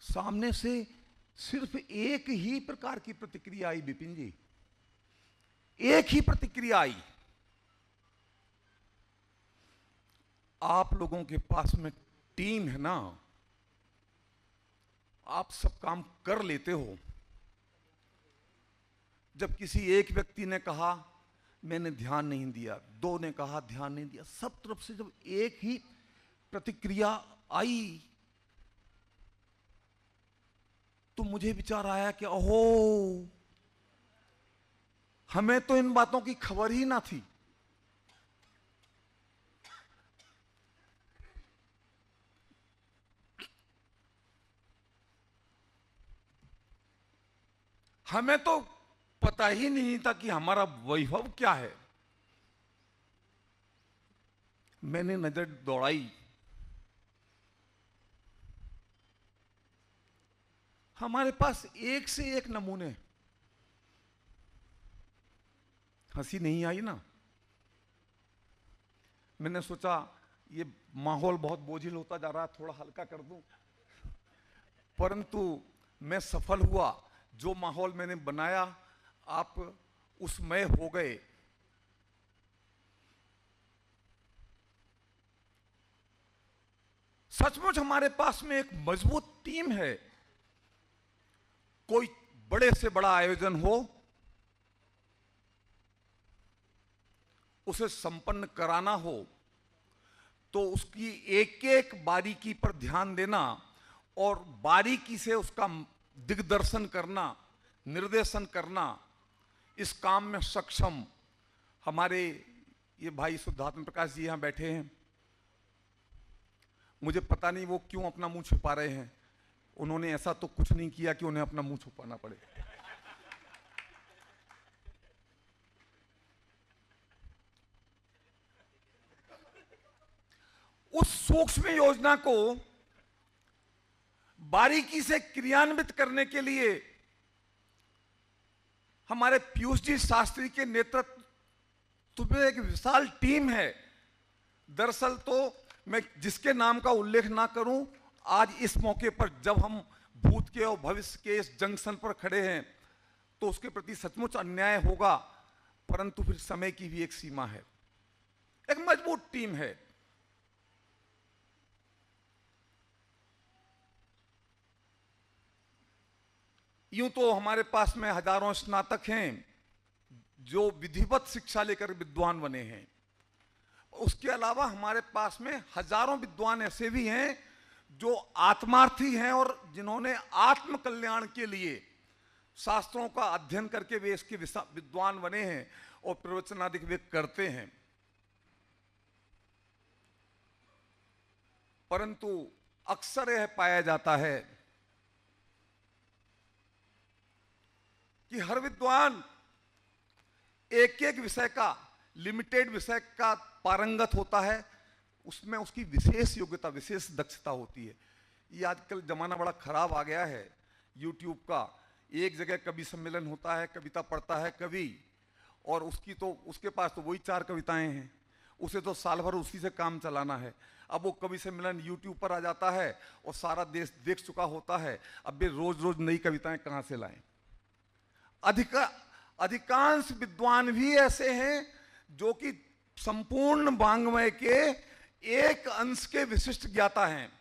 B: सामने से सिर्फ एक ही प्रकार की प्रतिक्रिया आई। विपिन जी, एक ही प्रतिक्रिया आई। आप लोगों के पास में टीम है ना, आप सब काम कर लेते हो। जब किसी एक व्यक्ति ने कहा मैंने ध्यान नहीं दिया, 2 ने कहा ध्यान नहीं दिया, सब तरफ से जब एक ही प्रतिक्रिया आई तो मुझे विचार आया कि ओहो, हमें तो इन बातों की खबर ही ना थी। हमें तो पता ही नहीं था कि हमारा वैभव क्या है। मैंने नजर दौड़ाई, हमारे पास एक से एक नमूने। हंसी नहीं आई ना। मैंने सोचा ये माहौल बहुत बोझिल होता जा रहा है, थोड़ा हल्का कर दूं, परंतु मैं सफल हुआ। जो माहौल मैंने बनाया आप उसमय हो गए। सचमुच हमारे पास में एक मजबूत टीम है। कोई बड़े से बड़ा आयोजन हो, उसे संपन्न कराना हो तो उसकी एक एक बारीकी पर ध्यान देना और बारीकी से उसका दिग्दर्शन करना, निर्देशन करना, इस काम में सक्षम हमारे ये भाई शुद्धात्म प्रकाश जी यहां बैठे हैं। मुझे पता नहीं वो क्यों अपना मुंह छुपा रहे हैं। उन्होंने ऐसा तो कुछ नहीं किया कि उन्हें अपना मुंह छुपाना पड़े। उस सूक्ष्म योजना को बारीकी से क्रियान्वित करने के लिए हमारे पीयूष जी शास्त्री के नेतृत्व में एक विशाल टीम है। दरअसल तो मैं जिसके नाम का उल्लेख ना करूं, आज इस मौके पर जब हम भूत के और भविष्य के इस जंक्शन पर खड़े हैं तो उसके प्रति सचमुच अन्याय होगा, परंतु फिर समय की भी एक सीमा है। एक मजबूत टीम है। यूं तो हमारे पास में हजारों स्नातक हैं जो विधिवत शिक्षा लेकर विद्वान बने हैं। उसके अलावा हमारे पास में हजारों विद्वान ऐसे भी हैं जो आत्मार्थी हैं और जिन्होंने आत्म कल्याण के लिए शास्त्रों का अध्ययन करके वे इसके विद्वान बने हैं और प्रवचन आदि वे करते हैं। परंतु अक्सर यह पाया जाता है कि हर विद्वान एक एक विषय का, लिमिटेड विषय का पारंगत होता है, उसमें उसकी विशेष योग्यता, विशेष दक्षता होती है। ये आजकल जमाना बड़ा खराब आ गया है यूट्यूब का। एक जगह कवि सम्मेलन होता है, कविता पढ़ता है कवि, और उसके पास तो वही 4 कविताएं हैं। उसे तो साल भर उसी से काम चलाना है। अब वो कवि सम्मेलन यूट्यूब पर आ जाता है और सारा देश देख चुका होता है, अब वे रोज रोज नई कविताएं कहां से लाएं। अधिकांश विद्वान भी ऐसे हैं जो कि संपूर्ण वाङ्मय के एक अंश के विशिष्ट ज्ञाता हैं,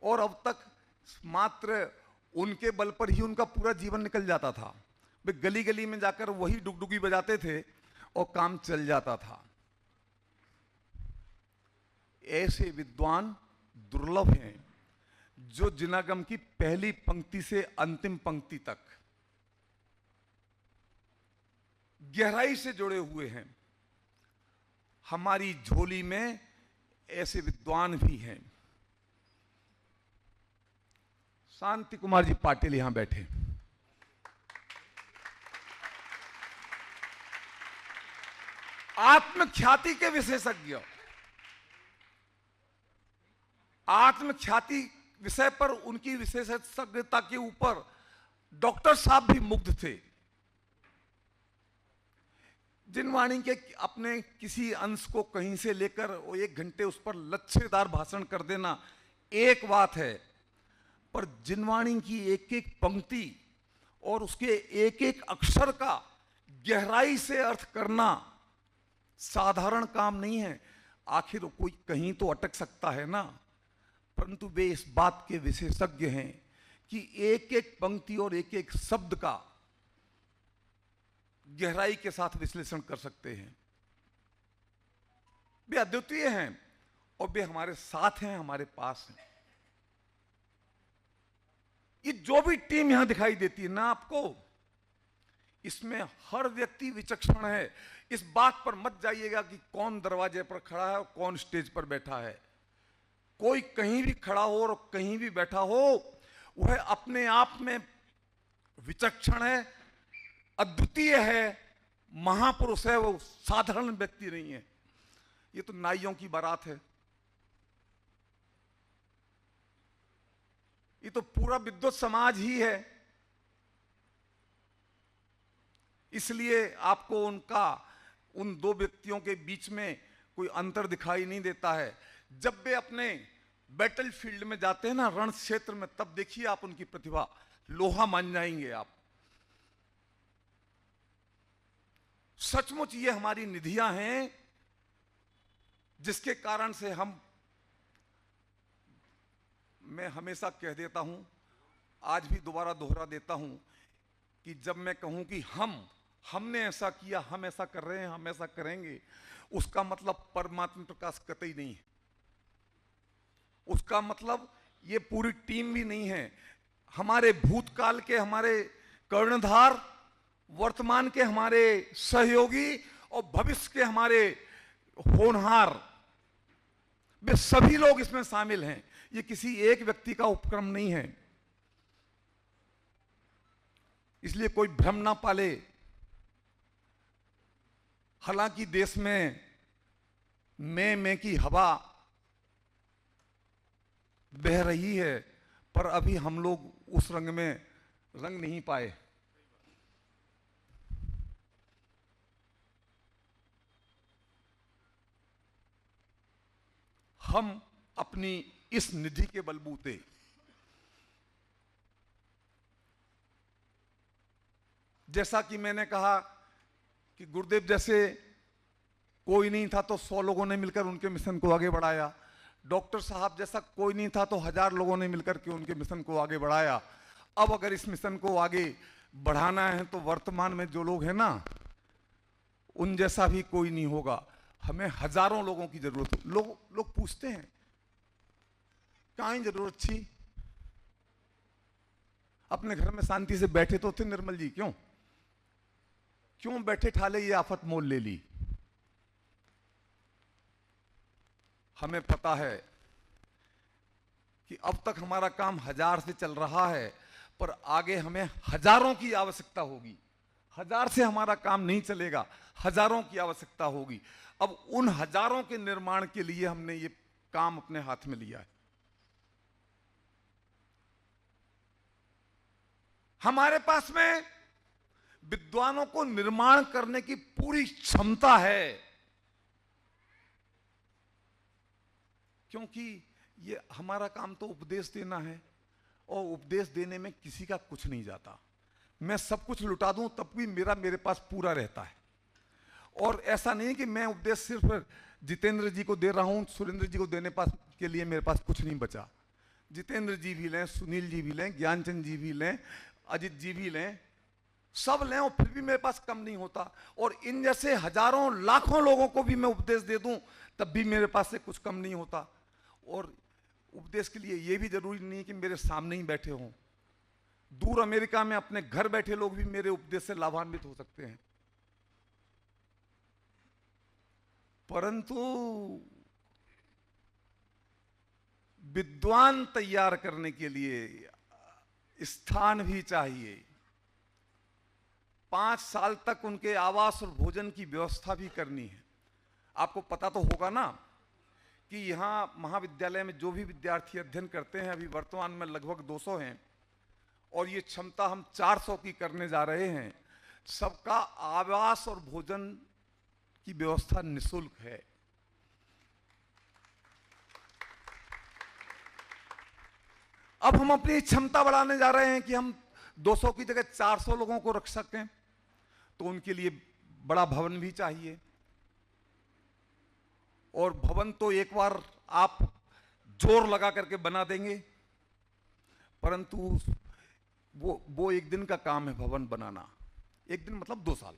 B: और अब तक मात्र उनके बल पर ही उनका पूरा जीवन निकल जाता था। वे गली गली में जाकर वही डुगडुगी बजाते थे और काम चल जाता था। ऐसे विद्वान दुर्लभ हैं जो जिनागम की पहली पंक्ति से अंतिम पंक्ति तक गहराई से जुड़े हुए हैं। हमारी झोली में ऐसे विद्वान भी हैं। शांति कुमार जी पाटिल यहां बैठे। आत्मख्याति के विशेषज्ञ, आत्मख्याति विषय पर उनकी विशेषज्ञता के ऊपर डॉक्टर साहब भी मुग्ध थे। जिनवाणी के अपने किसी अंश को कहीं से लेकर वो 1 घंटे उस पर लच्छेदार भाषण कर देना एक बात है, पर जिनवाणी की एक एक पंक्ति और उसके एक एक अक्षर का गहराई से अर्थ करना साधारण काम नहीं है। आखिर कोई कहीं तो अटक सकता है ना, परंतु वे इस बात के विशेषज्ञ हैं कि एक एक पंक्ति और एक एक शब्द का गहराई के साथ विश्लेषण कर सकते हैं। वे अद्वितीय हैं और वे हमारे साथ हैं, हमारे पास हैं। ये जो भी टीम यहां दिखाई देती है ना आपको, इसमें हर व्यक्ति विचक्षण है। इस बात पर मत जाइएगा कि कौन दरवाजे पर खड़ा है और कौन स्टेज पर बैठा है। कोई कहीं भी खड़ा हो और कहीं भी बैठा हो, वह अपने आप में विचक्षण है, अद्वितीय है, महापुरुष है, वो साधारण व्यक्ति नहीं है। ये तो नाइयों की बारात है, ये तो पूरा विद्वत समाज ही है। इसलिए आपको उन 2 व्यक्तियों के बीच में कोई अंतर दिखाई नहीं देता है। जब वे अपने बैटल फील्ड में जाते हैं ना, रण क्षेत्र में, तब देखिए आप उनकी प्रतिभा, लोहा मान जाएंगे आप। सचमुच ये हमारी निधियां हैं जिसके कारण से मैं हमेशा कह देता हूं, आज भी दोबारा दोहरा देता हूं कि जब मैं कहूं कि हमने ऐसा किया, हम ऐसा कर रहे हैं, हम ऐसा करेंगे, उसका मतलब परमात्मा प्रकाश कतई नहीं है। उसका मतलब ये पूरी टीम भी नहीं है। हमारे भूतकाल के हमारे कर्णधार, वर्तमान के हमारे सहयोगी और भविष्य के हमारे होनहार, वे सभी लोग इसमें शामिल हैं। ये किसी एक व्यक्ति का उपक्रम नहीं है। इसलिए कोई भ्रम ना पाले। हालांकि देश में मैं की हवा बह रही है, पर अभी हम लोग उस रंग में रंग नहीं पाए। हम अपनी इस निधि के बलबूते जैसा कि मैंने कहा कि गुरुदेव जैसे कोई नहीं था तो 100 लोगों ने मिलकर उनके मिशन को आगे बढ़ाया। डॉक्टर साहब जैसा कोई नहीं था तो 1000 लोगों ने मिलकर के उनके मिशन को आगे बढ़ाया। अब अगर इस मिशन को आगे बढ़ाना है तो वर्तमान में जो लोग हैं ना, उन जैसा भी कोई नहीं होगा। हमें हजारों लोगों की जरूरत है। लोग पूछते हैं कहां जरूरत थी, अपने घर में शांति से बैठे तो थे निर्मल जी, क्यों बैठे ठाले ये आफत मोल ले ली। हमें पता है कि अब तक हमारा काम 1000 से चल रहा है, पर आगे हमें हजारों की आवश्यकता होगी। 1000 से हमारा काम नहीं चलेगा, हजारों की आवश्यकता होगी। अब उन हजारों के निर्माण के लिए हमने ये काम अपने हाथ में लिया है। हमारे पास में विद्वानों को निर्माण करने की पूरी क्षमता है। क्योंकि ये हमारा काम तो उपदेश देना है, और उपदेश देने में किसी का कुछ नहीं जाता। मैं सब कुछ लुटा दूं तब भी मेरे पास पूरा रहता है। और ऐसा नहीं कि मैं उपदेश सिर्फ जितेंद्र जी को दे रहा हूं, सुरेंद्र जी को देने पास के लिए मेरे पास कुछ नहीं बचा। जितेंद्र जी भी लें, सुनील जी भी लें, ज्ञानचंद जी भी लें, अजित जी भी लें, सब लें, और फिर भी मेरे पास कम नहीं होता। और इन जैसे हजारों लाखों लोगों को भी मैं उपदेश दे दूं तब भी मेरे पास से कुछ कम नहीं होता। और उपदेश के लिए यह भी जरूरी नहीं कि मेरे सामने ही बैठे हों। दूर अमेरिका में अपने घर बैठे लोग भी मेरे उपदेश से लाभान्वित हो सकते हैं। परंतु विद्वान तैयार करने के लिए स्थान भी चाहिए। 5 साल तक उनके आवास और भोजन की व्यवस्था भी करनी है। आपको पता तो होगा ना कि यहाँ महाविद्यालय में जो भी विद्यार्थी अध्ययन करते हैं, अभी वर्तमान में लगभग 200 हैं, और ये क्षमता हम 400 की करने जा रहे हैं। सबका आवास और भोजन की व्यवस्था निःशुल्क है। अब हम अपनी क्षमता बढ़ाने जा रहे हैं कि हम 200 की जगह 400 लोगों को रख सकें, तो उनके लिए बड़ा भवन भी चाहिए। और भवन तो एक बार आप जोर लगा करके बना देंगे, परंतु वो एक दिन का काम है भवन बनाना। एक दिन मतलब 2 साल।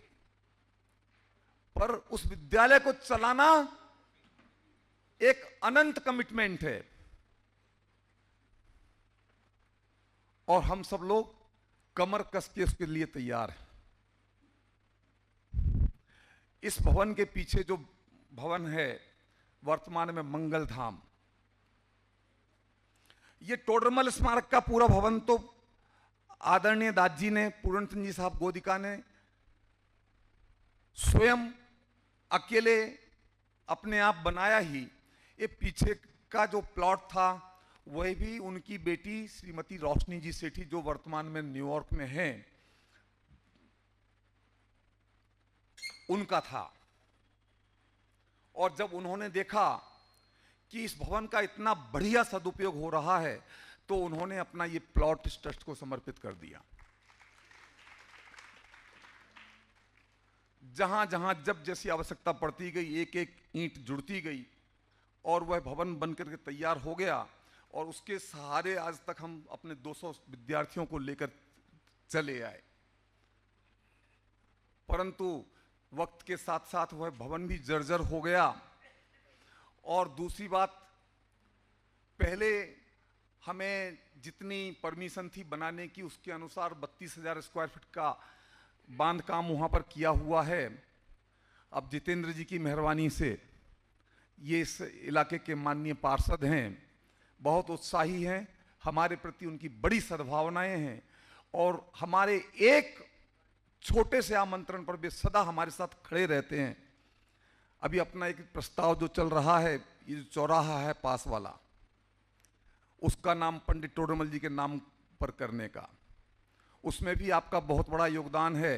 B: पर उस विद्यालय को चलाना एक अनंत कमिटमेंट है, और हम सब लोग कमर कस के उसके लिए तैयार हैं। इस भवन के पीछे जो भवन है वर्तमान में मंगल धाम, ये टोडरमल स्मारक का पूरा भवन तो आदरणीय दासजी ने, पूर्णचंद जी साहब गोदिका ने स्वयं अकेले अपने आप बनाया ही। ये पीछे का जो प्लॉट था वह भी उनकी बेटी श्रीमती रोशनी जी सेठी, जो वर्तमान में न्यूयॉर्क में हैं, उनका था। और जब उन्होंने देखा कि इस भवन का इतना बढ़िया सदुपयोग हो रहा है, तो उन्होंने अपना ये प्लॉट इस ट्रस्ट को समर्पित कर दिया। जहां जहां जब जैसी आवश्यकता पड़ती गई, एक एक ईंट जुड़ती गई, और वह भवन बनकर के तैयार हो गया। और उसके सहारे आज तक हम अपने 200 विद्यार्थियों को लेकर चले आए। परंतु वक्त के साथ साथ वह भवन भी जर्जर हो गया। और दूसरी बात, पहले हमें जितनी परमिशन थी बनाने की, उसके अनुसार 32,000 स्क्वायर फीट का बांध काम वहां पर किया हुआ है। अब जितेंद्र जी की मेहरबानी से, ये इस इलाके के माननीय पार्षद हैं, बहुत उत्साही हैं, हमारे प्रति उनकी बड़ी सद्भावनाएं हैं, और हमारे एक छोटे से आमंत्रण पर वे सदा हमारे साथ खड़े रहते हैं। अभी अपना एक प्रस्ताव जो चल रहा है, ये जो चौराहा है पास वाला, उसका नाम पंडित टोडरमल जी के नाम पर करने का, उसमें भी आपका बहुत बड़ा योगदान है।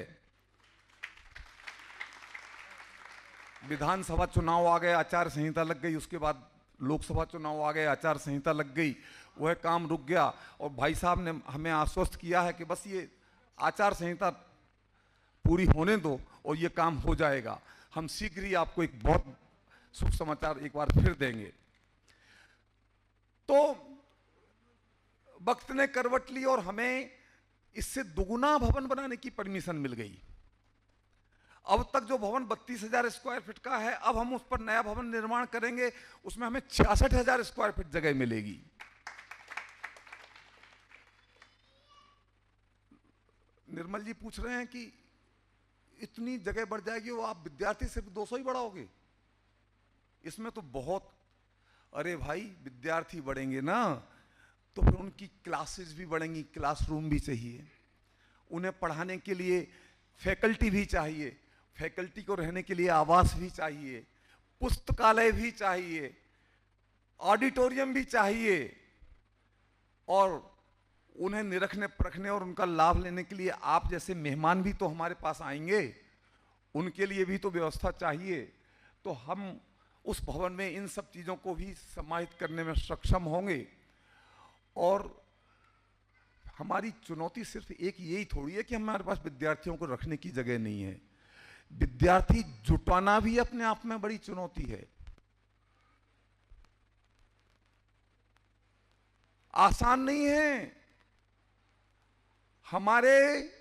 B: विधानसभा चुनाव आ गए, आचार संहिता लग गई, उसके बाद लोकसभा चुनाव आ गए, आचार संहिता लग गई, वह काम रुक गया। और भाई साहब ने हमें आश्वस्त किया है कि बस ये आचार संहिता पूरी होने दो और ये काम हो जाएगा। हम शीघ्र ही आपको एक बहुत शुभ समाचार एक बार फिर देंगे। तो वक्त ने करवट ली और हमें इससे दुगुना भवन बनाने की परमिशन मिल गई। अब तक जो भवन 32,000 स्क्वायर फीट का है, अब हम उस पर नया भवन निर्माण करेंगे, उसमें हमें 66,000 स्क्वायर फीट जगह मिलेगी। निर्मल जी पूछ रहे हैं कि इतनी जगह बढ़ जाएगी, वो आप विद्यार्थी सिर्फ 200 ही बढ़ाओगे? इसमें तो बहुत, अरे भाई विद्यार्थी बढ़ेंगे ना तो फिर उनकी क्लासेस भी बढ़ेंगी, क्लासरूम भी चाहिए, उन्हें पढ़ाने के लिए फैकल्टी भी चाहिए, फैकल्टी को रहने के लिए आवास भी चाहिए, पुस्तकालय भी चाहिए, ऑडिटोरियम भी चाहिए, और उन्हें निरखने परखने और उनका लाभ लेने के लिए आप जैसे मेहमान भी तो हमारे पास आएंगे, उनके लिए भी तो व्यवस्था चाहिए। तो हम उस भवन में इन सब चीज़ों को भी समाहित करने में सक्षम होंगे। और हमारी चुनौती सिर्फ एक यही थोड़ी है कि हमारे पास विद्यार्थियों को रखने की जगह नहीं है। विद्यार्थी जुटाना भी अपने आप में बड़ी चुनौती है, आसान नहीं है। हमारे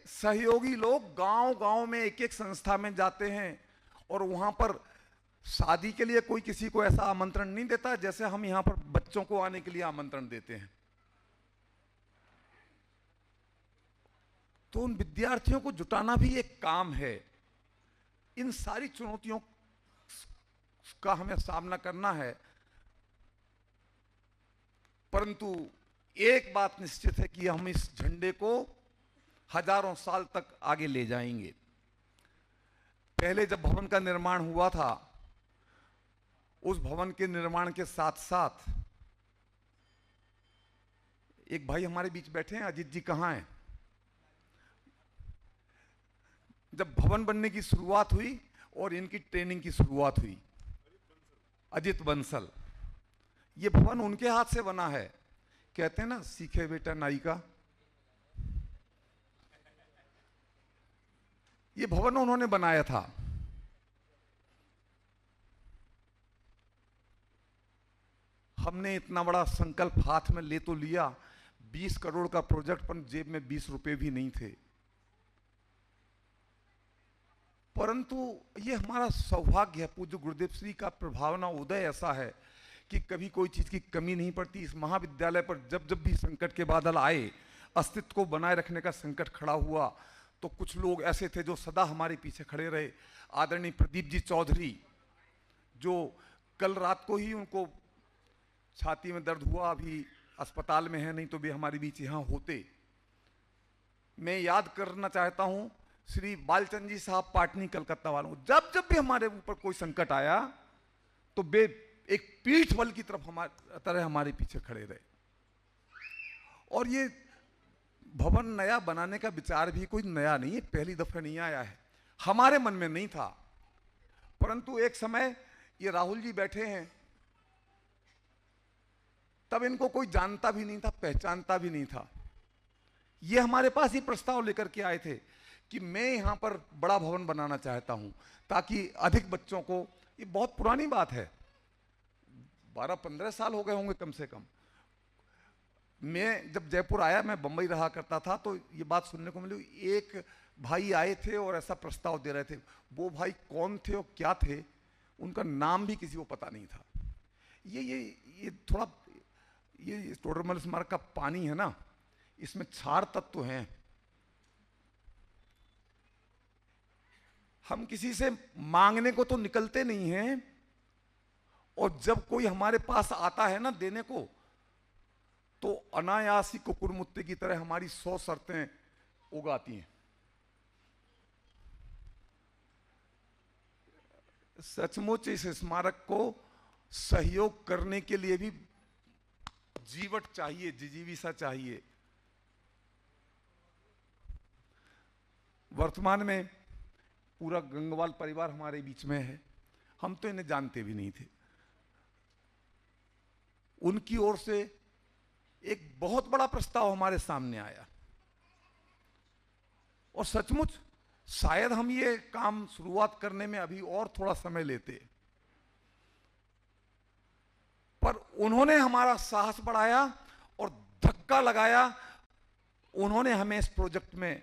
B: सहयोगी लोग गांव-गांव में एक एक संस्था में जाते हैं और वहां पर शादी के लिए कोई किसी को ऐसा आमंत्रण नहीं देता जैसे हम यहां पर बच्चों को आने के लिए आमंत्रण देते हैं। तो उन विद्यार्थियों को जुटाना भी एक काम है। इन सारी चुनौतियों का हमें सामना करना है, परंतु एक बात निश्चित है कि हम इस झंडे को हजारों साल तक आगे ले जाएंगे। पहले जब भवन का निर्माण हुआ था, उस भवन के निर्माण के साथ साथ एक भाई हमारे बीच बैठे हैं, अजीत जी कहां हैं? जब भवन बनने की शुरुआत हुई और इनकी ट्रेनिंग की शुरुआत हुई, अजीत बंसल, ये भवन उनके हाथ से बना है। कहते हैं ना, सीखे बेटा नाई का। ये भवन उन्होंने बनाया था। हमने इतना बड़ा संकल्प हाथ में ले तो लिया, 20 करोड़ का प्रोजेक्ट, पर जेब में 20 रुपए भी नहीं थे। परंतु ये हमारा सौभाग्य है, पूज्य गुरुदेव श्री का प्रभावना उदय ऐसा है कि कभी कोई चीज की कमी नहीं पड़ती। इस महाविद्यालय पर जब जब भी संकट के बादल आए, अस्तित्व को बनाए रखने का संकट खड़ा हुआ, तो कुछ लोग ऐसे थे जो सदा हमारे पीछे खड़े रहे। आदरणीय प्रदीप जी चौधरी, जो कल रात को ही उनको छाती में दर्द हुआ, अभी अस्पताल में है, नहीं तो भी हमारे बीच यहाँ होते। मैं याद करना चाहता हूँ श्री बालचंद जी साहब पाटनी कलकत्ता वालों, जब जब भी हमारे ऊपर कोई संकट आया तो वे एक पीठ बल की तरह हमारे पीछे खड़े रहे। और ये भवन नया बनाने का विचार भी कोई नया नहीं है, पहली दफा नहीं आया है, हमारे मन में नहीं था। परंतु एक समय ये राहुल जी बैठे हैं, तब इनको कोई जानता भी नहीं था, पहचानता भी नहीं था। ये हमारे पास ही प्रस्ताव लेकर के आए थे कि मैं यहां पर बड़ा भवन बनाना चाहता हूं ताकि अधिक बच्चों को, ये बहुत पुरानी बात है, 12-15 साल हो गए होंगे कम से कम। मैं जब जयपुर आया, मैं बंबई रहा करता था, तो ये बात सुनने को मिली, एक भाई आए थे और ऐसा प्रस्ताव दे रहे थे। वो भाई कौन थे और क्या थे, उनका नाम भी किसी को पता नहीं था। ये थोड़ा, ये टोडरमल स्मारक का पानी है ना, इसमें क्षार तत्व हैं। हम किसी से मांगने को तो निकलते नहीं हैं, और जब कोई हमारे पास आता है ना देने को, तो अनायासी कुकुरमुत्ते की तरह हमारी 100 शर्तें उगाती हैं। सचमुच इस स्मारक को सहयोग करने के लिए भी जीवट चाहिए, जिजीविसा चाहिए। वर्तमान में पूरा गंगवाल परिवार हमारे बीच में है, हम तो इन्हें जानते भी नहीं थे। उनकी ओर से एक बहुत बड़ा प्रस्ताव हमारे सामने आया, और सचमुच शायद हम ये काम शुरुआत करने में अभी और थोड़ा समय लेते, पर उन्होंने हमारा साहस बढ़ाया और धक्का लगाया। उन्होंने हमें इस प्रोजेक्ट में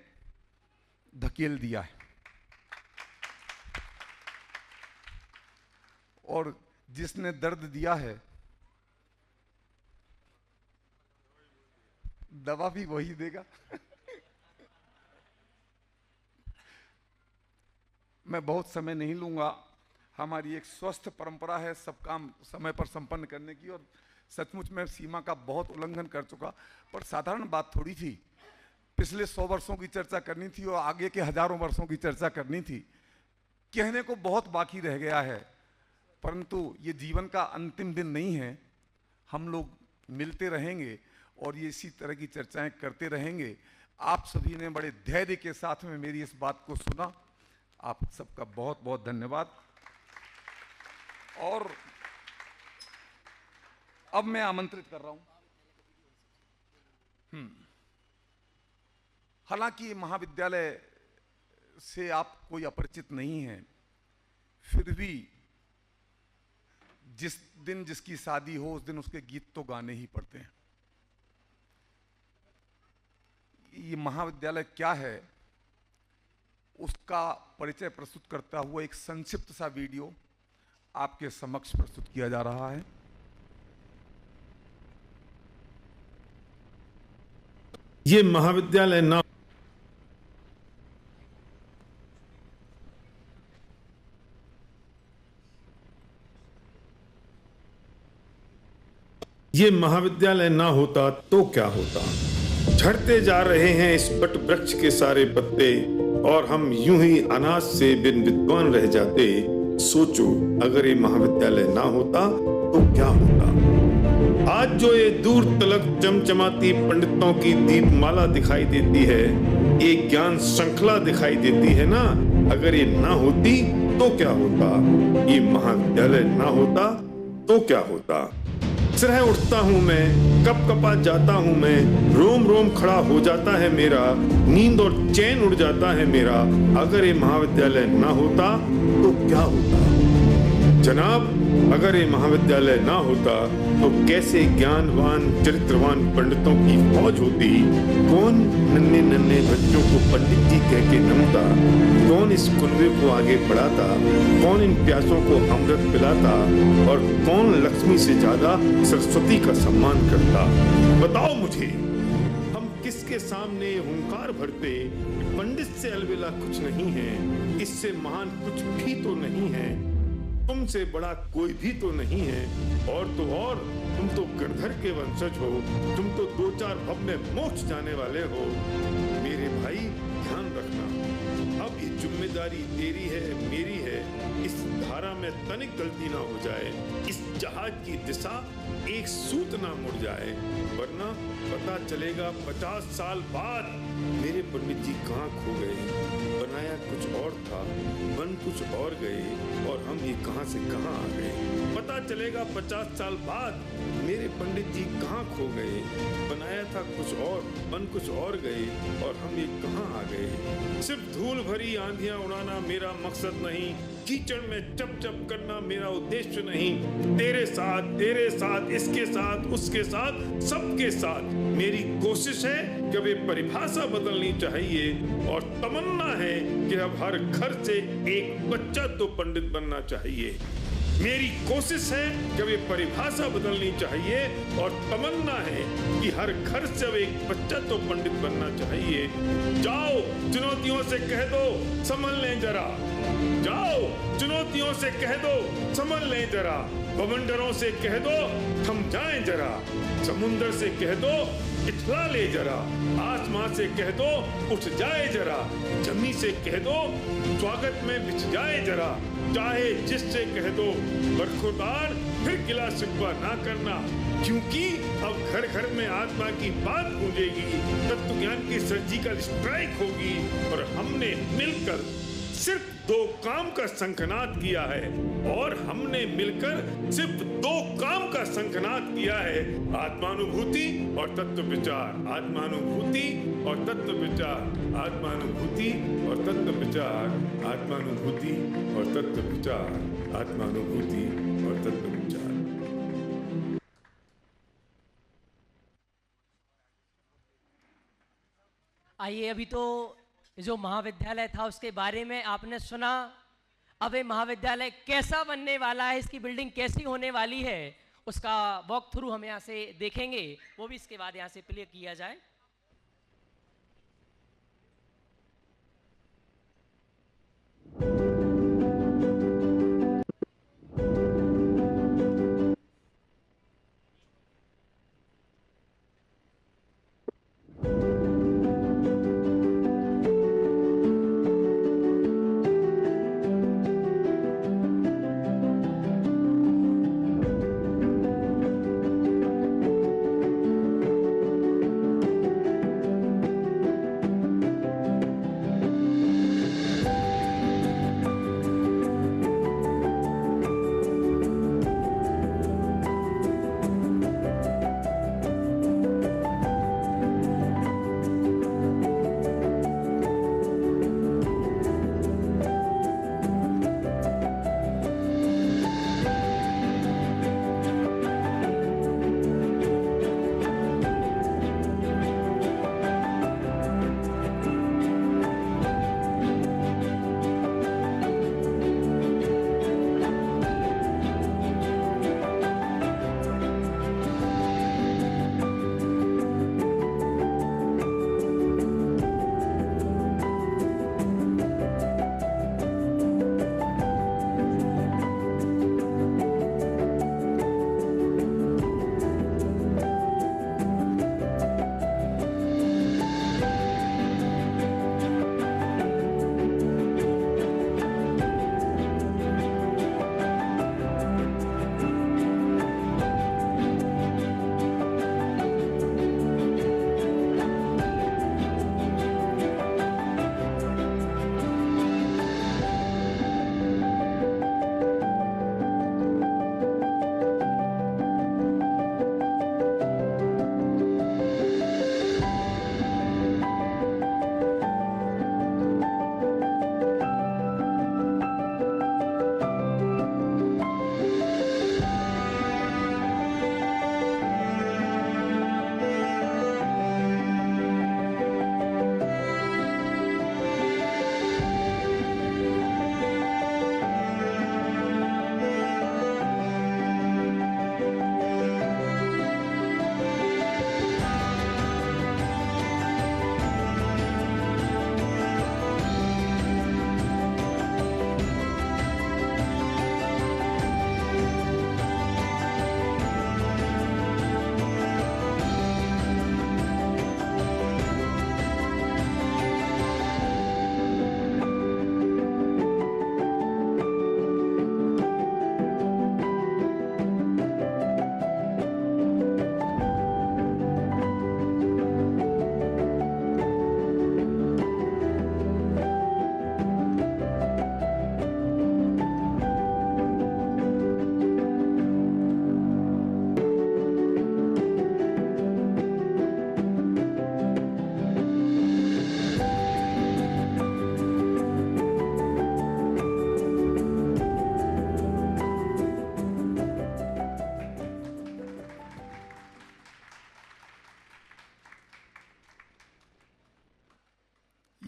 B: धकेल दिया है, और जिसने दर्द दिया है दवा भी वही देगा। मैं बहुत समय नहीं लूंगा, हमारी एक स्वस्थ परंपरा है सब काम समय पर संपन्न करने की, और सचमुच मैं सीमा का बहुत उल्लंघन कर चुका। पर साधारण बात थोड़ी थी, पिछले 100 वर्षों की चर्चा करनी थी और आगे के हजारों वर्षों की चर्चा करनी थी। कहने को बहुत बाकी रह गया है, परंतु ये जीवन का अंतिम दिन नहीं है। हम लोग मिलते रहेंगे और ये इसी तरह की चर्चाएं करते रहेंगे। आप सभी ने बड़े धैर्य के साथ में मेरी इस बात को सुना, आप सबका बहुत बहुत धन्यवाद। और अब मैं आमंत्रित कर रहा हूं। हालांकि महाविद्यालय से आप कोई अपरिचित नहीं हैं, फिर भी जिस दिन जिसकी शादी हो उस दिन उसके गीत तो गाने ही पड़ते हैं। ये महाविद्यालय क्या है उसका परिचय प्रस्तुत करता हुआ एक संक्षिप्त सा वीडियो आपके समक्ष प्रस्तुत किया जा रहा है।
D: ये महाविद्यालय ना ये महाविद्यालय ना होता तो क्या होता। झड़ते जा रहे हैं इस बट वृक्ष के सारे पत्ते और हम यूं ही अनाज से बिन विद्वान रह जाते। सोचो अगर ये महाविद्यालय ना होता तो क्या होता। आज जो ये दूर तलक चमचमाती पंडितों की दीपमाला दिखाई देती है, ये ज्ञान श्रृंखला दिखाई देती है ना, अगर ये ना होती तो क्या होता। ये महाविद्यालय ना होता तो क्या होता। सिरह उठता हूं मैं, कप कपा जाता हूं मैं, रोम रोम खड़ा हो जाता है मेरा, नींद और चैन उड़ जाता है मेरा। अगर ये महाविद्यालय ना होता तो क्या होता। जनाब अगर ये महाविद्यालय ना होता तो कैसे ज्ञानवान चरित्रवान पंडितों की फौज होती। कौन नन्हे नन्हे बच्चों को पंडित जी कह के नमता, कौन इस कुनबे को आगे बढ़ाता, कौन इन प्यासों को अमृत पिलाता और कौन लक्ष्मी से ज्यादा सरस्वती का सम्मान करता। बताओ मुझे हम किसके सामने हुंकार भरते। पंडित से अलविदा कुछ नहीं है, इससे महान कुछ भी तो नहीं है, तुमसे बड़ा कोई भी तो नहीं है। और तो और तुम तो गणधर के वंशज हो, तुम तो 2-4 भव में मोक्ष जाने वाले हो। मेरे भाई ध्यान रखना, अब ये जिम्मेदारी तेरी है मेरी है। इस धारा में तनिक गलती ना हो जाए, इस जहाज की दिशा एक सूत ना मुड़ जाए, वरना पता चलेगा 50 साल बाद मेरे पंडित जी कहाँ खो गए। बनाया कुछ और था, बन कुछ और गए और हम ये कहां से कहां आ गए। पता चलेगा 50 साल बाद मेरे पंडित जी कहां खो गए। बनाया था कुछ और, बन कुछ और गए और हम ये कहां आ गए। सिर्फ धूल भरी आंधियां उड़ाना मेरा मकसद नहीं, कीचड़ में चप चप करना मेरा उद्देश्य नहीं। तेरे साथ, इसके साथ, उसके साथ, सबके साथ मेरी कोशिश है कि अब ये परिभाषा बदलनी चाहिए और तमन्ना है कि अब हर घर से एक बच्चा तो पंडित बनना चाहिए। मेरी कोशिश है कि अब ये परिभाषा बदलनी चाहिए और तमन्ना है कि हर घर से अब एक बच्चा तो पंडित बनना चाहिए। जाओ चुनौतियों से कह दो संभल लें जरा, जाओ चुनौतियों से कह दो संभल लें जरा, बवंडरों से कह दो थम जाएं जरा, समुंदर से कह दो इठला ले जरा, आसमां से कह दो उठ जाए जरा, जमी से कह दो स्वागत में बिछ जाए जरा, चाहे जिससे कह दो बरखुरदार फिर गिला शिकवा ना करना, क्योंकि अब घर घर में आत्मा की बात गूंजेगी, तत्व ज्ञान की सर्जिकल स्ट्राइक होगी और हमने मिलकर सिर्फ 2 काम का शंखनाद किया है और हमने मिलकर सिर्फ 2 काम का शंखनाद किया है। आत्मानुभूति और तत्व विचार, आत्मानुभूति और तत्व विचार, आत्मानुभूति और तत्व विचार, आत्मानुभूति और तत्व विचार, आत्मानुभूति और तत्व विचार।
A: आइए, अभी तो जो महाविद्यालय था उसके बारे में आपने सुना। अब ये महाविद्यालय कैसा बनने वाला है, इसकी बिल्डिंग कैसी होने वाली है, उसका वॉक थ्रू हम यहाँ से देखेंगे, वो भी इसके बाद यहाँ से प्ले किया जाए।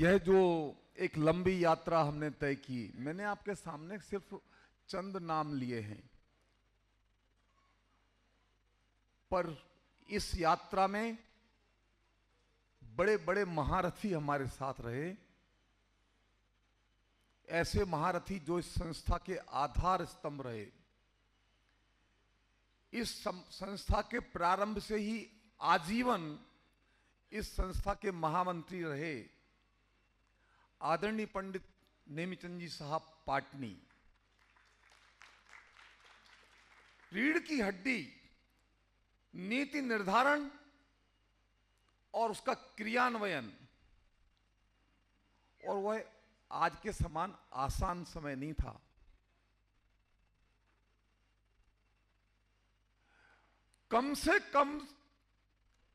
B: यह जो एक लंबी यात्रा हमने तय की, मैंने आपके सामने सिर्फ चंद नाम लिए हैं, पर इस यात्रा में बड़े बड़े महारथी हमारे साथ रहे, ऐसे महारथी जो इस संस्था के आधार स्तंभ रहे। इस संस्था के प्रारंभ से ही आजीवन इस संस्था के महामंत्री रहे आदरणीय पंडित नेमीचंद जी साहब पाटनी। रीढ़ की हड्डी नीति निर्धारण और उसका क्रियान्वयन, और वह आज के समान आसान समय नहीं था। कम से कम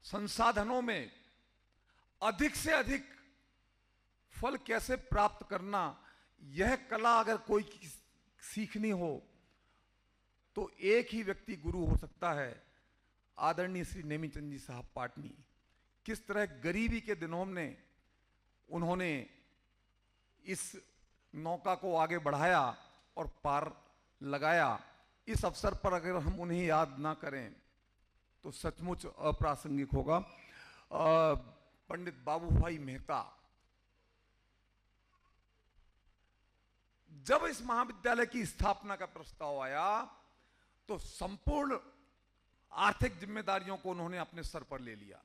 B: संसाधनों में अधिक से अधिक फल कैसे प्राप्त करना, यह कला अगर कोई सीखनी हो तो एक ही व्यक्ति गुरु हो सकता है, आदरणीय श्री नेमीचंद जी साहब पाटनी। किस तरह गरीबी के दिनों में उन्होंने इस नौका को आगे बढ़ाया और पार लगाया, इस अवसर पर अगर हम उन्हें याद ना करें तो सचमुच अप्रासंगिक होगा। पंडित बाबूभाई मेहता, जब इस महाविद्यालय की स्थापना का प्रस्ताव आया तो संपूर्ण आर्थिक जिम्मेदारियों को उन्होंने अपने सर पर ले लिया।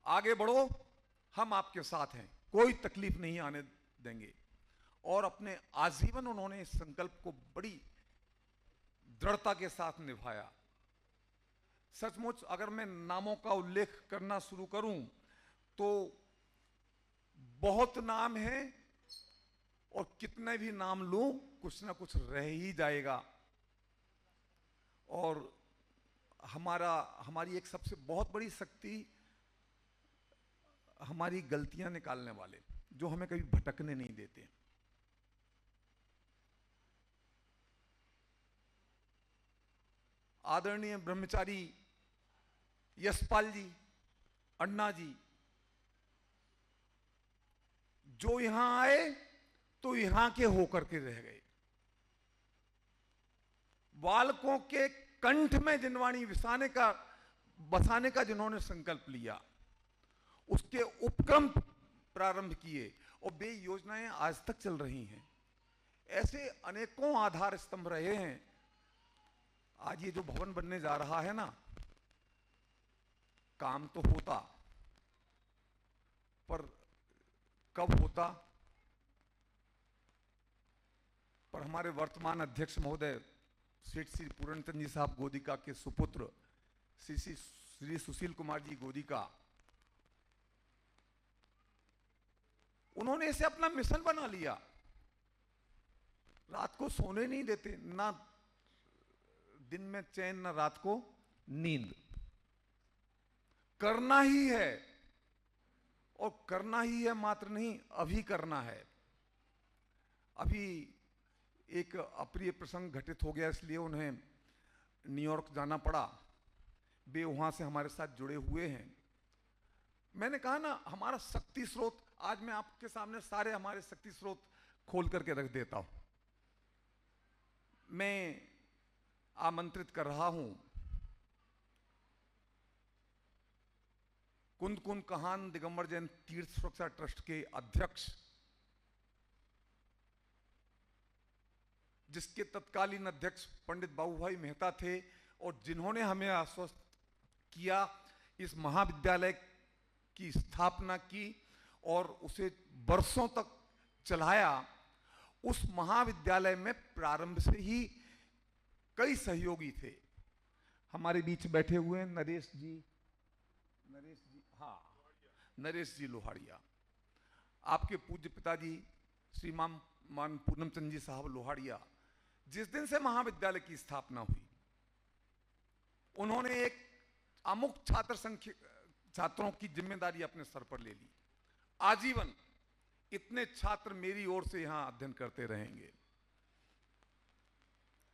B: आगे बढ़ो, हम आपके साथ हैं, कोई तकलीफ नहीं आने देंगे। और अपने आजीवन उन्होंने इस संकल्प को बड़ी दृढ़ता के साथ निभाया। सचमुच अगर मैं नामों का उल्लेख करना शुरू करूं तो बहुत नाम हैं, और कितने भी नाम लूं कुछ ना कुछ रह ही जाएगा। और हमारी एक सबसे बहुत बड़ी शक्ति हमारी गलतियां निकालने वाले, जो हमें कभी भटकने नहीं देते। आदरणीय ब्रह्मचारी यशपाल जी, अन्ना जी, जो यहां आए तो यहां के होकर के रह गए। बालकों के कंठ में जिनवाणी बसाने का जिन्होंने संकल्प लिया, उसके उपक्रम प्रारंभ किए और वे योजनाएं आज तक चल रही हैं। ऐसे अनेकों आधार स्तंभ रहे हैं। आज ये जो भवन बनने जा रहा है ना, काम तो होता, पर कब होता? पर हमारे वर्तमान अध्यक्ष महोदय सेठ श्री पूर्णचंद जी साहब गोदिका के सुपुत्र श्री सुशील कुमार जी गोदिका, उन्होंने इसे अपना मिशन बना लिया। रात को सोने नहीं देते, ना दिन में चैन ना रात को नींद। करना ही है, और करना ही है मात्र नहीं, अभी करना है। अभी एक अप्रिय प्रसंग घटित हो गया, इसलिए उन्हें न्यूयॉर्क जाना पड़ा। वे वहां से हमारे साथ जुड़े हुए हैं। मैंने कहा ना, हमारा शक्ति स्रोत, आज मैं आपके सामने सारे हमारे शक्ति स्रोत खोल करके रख देता हूं। मैं आमंत्रित कर रहा हूं कुंद कुंद कहान दिगंबर जैन तीर्थ सुरक्षा ट्रस्ट के अध्यक्ष, जिसके तत्कालीन अध्यक्ष पंडित बाबूभाई मेहता थे, और जिन्होंने हमें आश्वस्त किया इस महाविद्यालय की स्थापना की और उसे वर्षों तक चलाया। उस महाविद्यालय में प्रारंभ से ही कई सहयोगी थे। हमारे बीच बैठे हुए हैं नरेश जी लोहाड़िया, आपके पूज्य पिताजी श्रीमान पूर्णचंद जी साहब लोहाड़िया। जिस दिन से महाविद्यालय की स्थापना हुई, उन्होंने एक अमुक छात्रों की जिम्मेदारी अपने सर पर ले ली। आजीवन इतने छात्र मेरी ओर से यहां अध्ययन करते रहेंगे।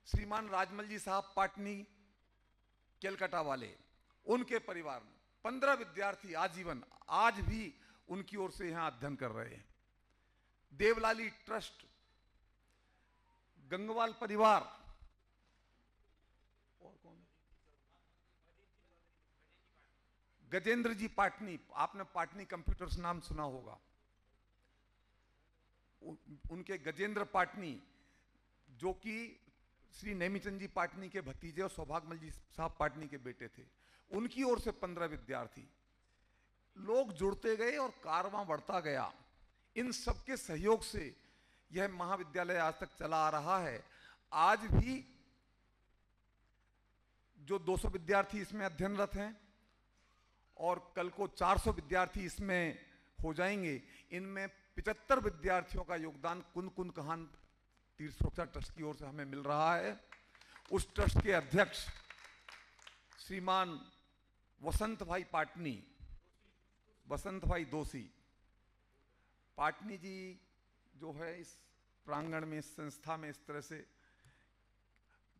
B: श्रीमान राजमल जी साहब पाटनी कलकत्ता वाले, उनके परिवार में 15 विद्यार्थी आजीवन, आज भी उनकी ओर से यहाँ अध्ययन कर रहे हैं। देवलाली ट्रस्ट, गंगवाल परिवार, और कौन, गजेंद्र जी पाटनी, आपने पाटनी कंप्यूटर्स नाम सुना होगा, उनके गजेंद्र पाटनी जो कि श्री नेमीचंद जी पाटनी के भतीजे और सौभाग्यमल जी साहब पाटनी के बेटे थे, उनकी ओर से 15 विद्यार्थी। लोग जुड़ते गए और कारवां बढ़ता गया। इन सबके सहयोग से यह महाविद्यालय आज तक चला आ रहा है। आज भी जो 200 विद्यार्थी इसमें अध्ययनरत हैं और कल को 400 विद्यार्थी इसमें हो जाएंगे, इनमें 75 विद्यार्थियों का योगदान कुंद कुंद कहान तीर्थ सुरक्षा ट्रस्ट की ओर से हमें मिल रहा है। उस ट्रस्ट के अध्यक्ष श्रीमान वसंत भाई पाटनी, वसंत भाई दोषी पाटनी जी जो है, इस प्रांगण में, इस संस्था में, इस तरह से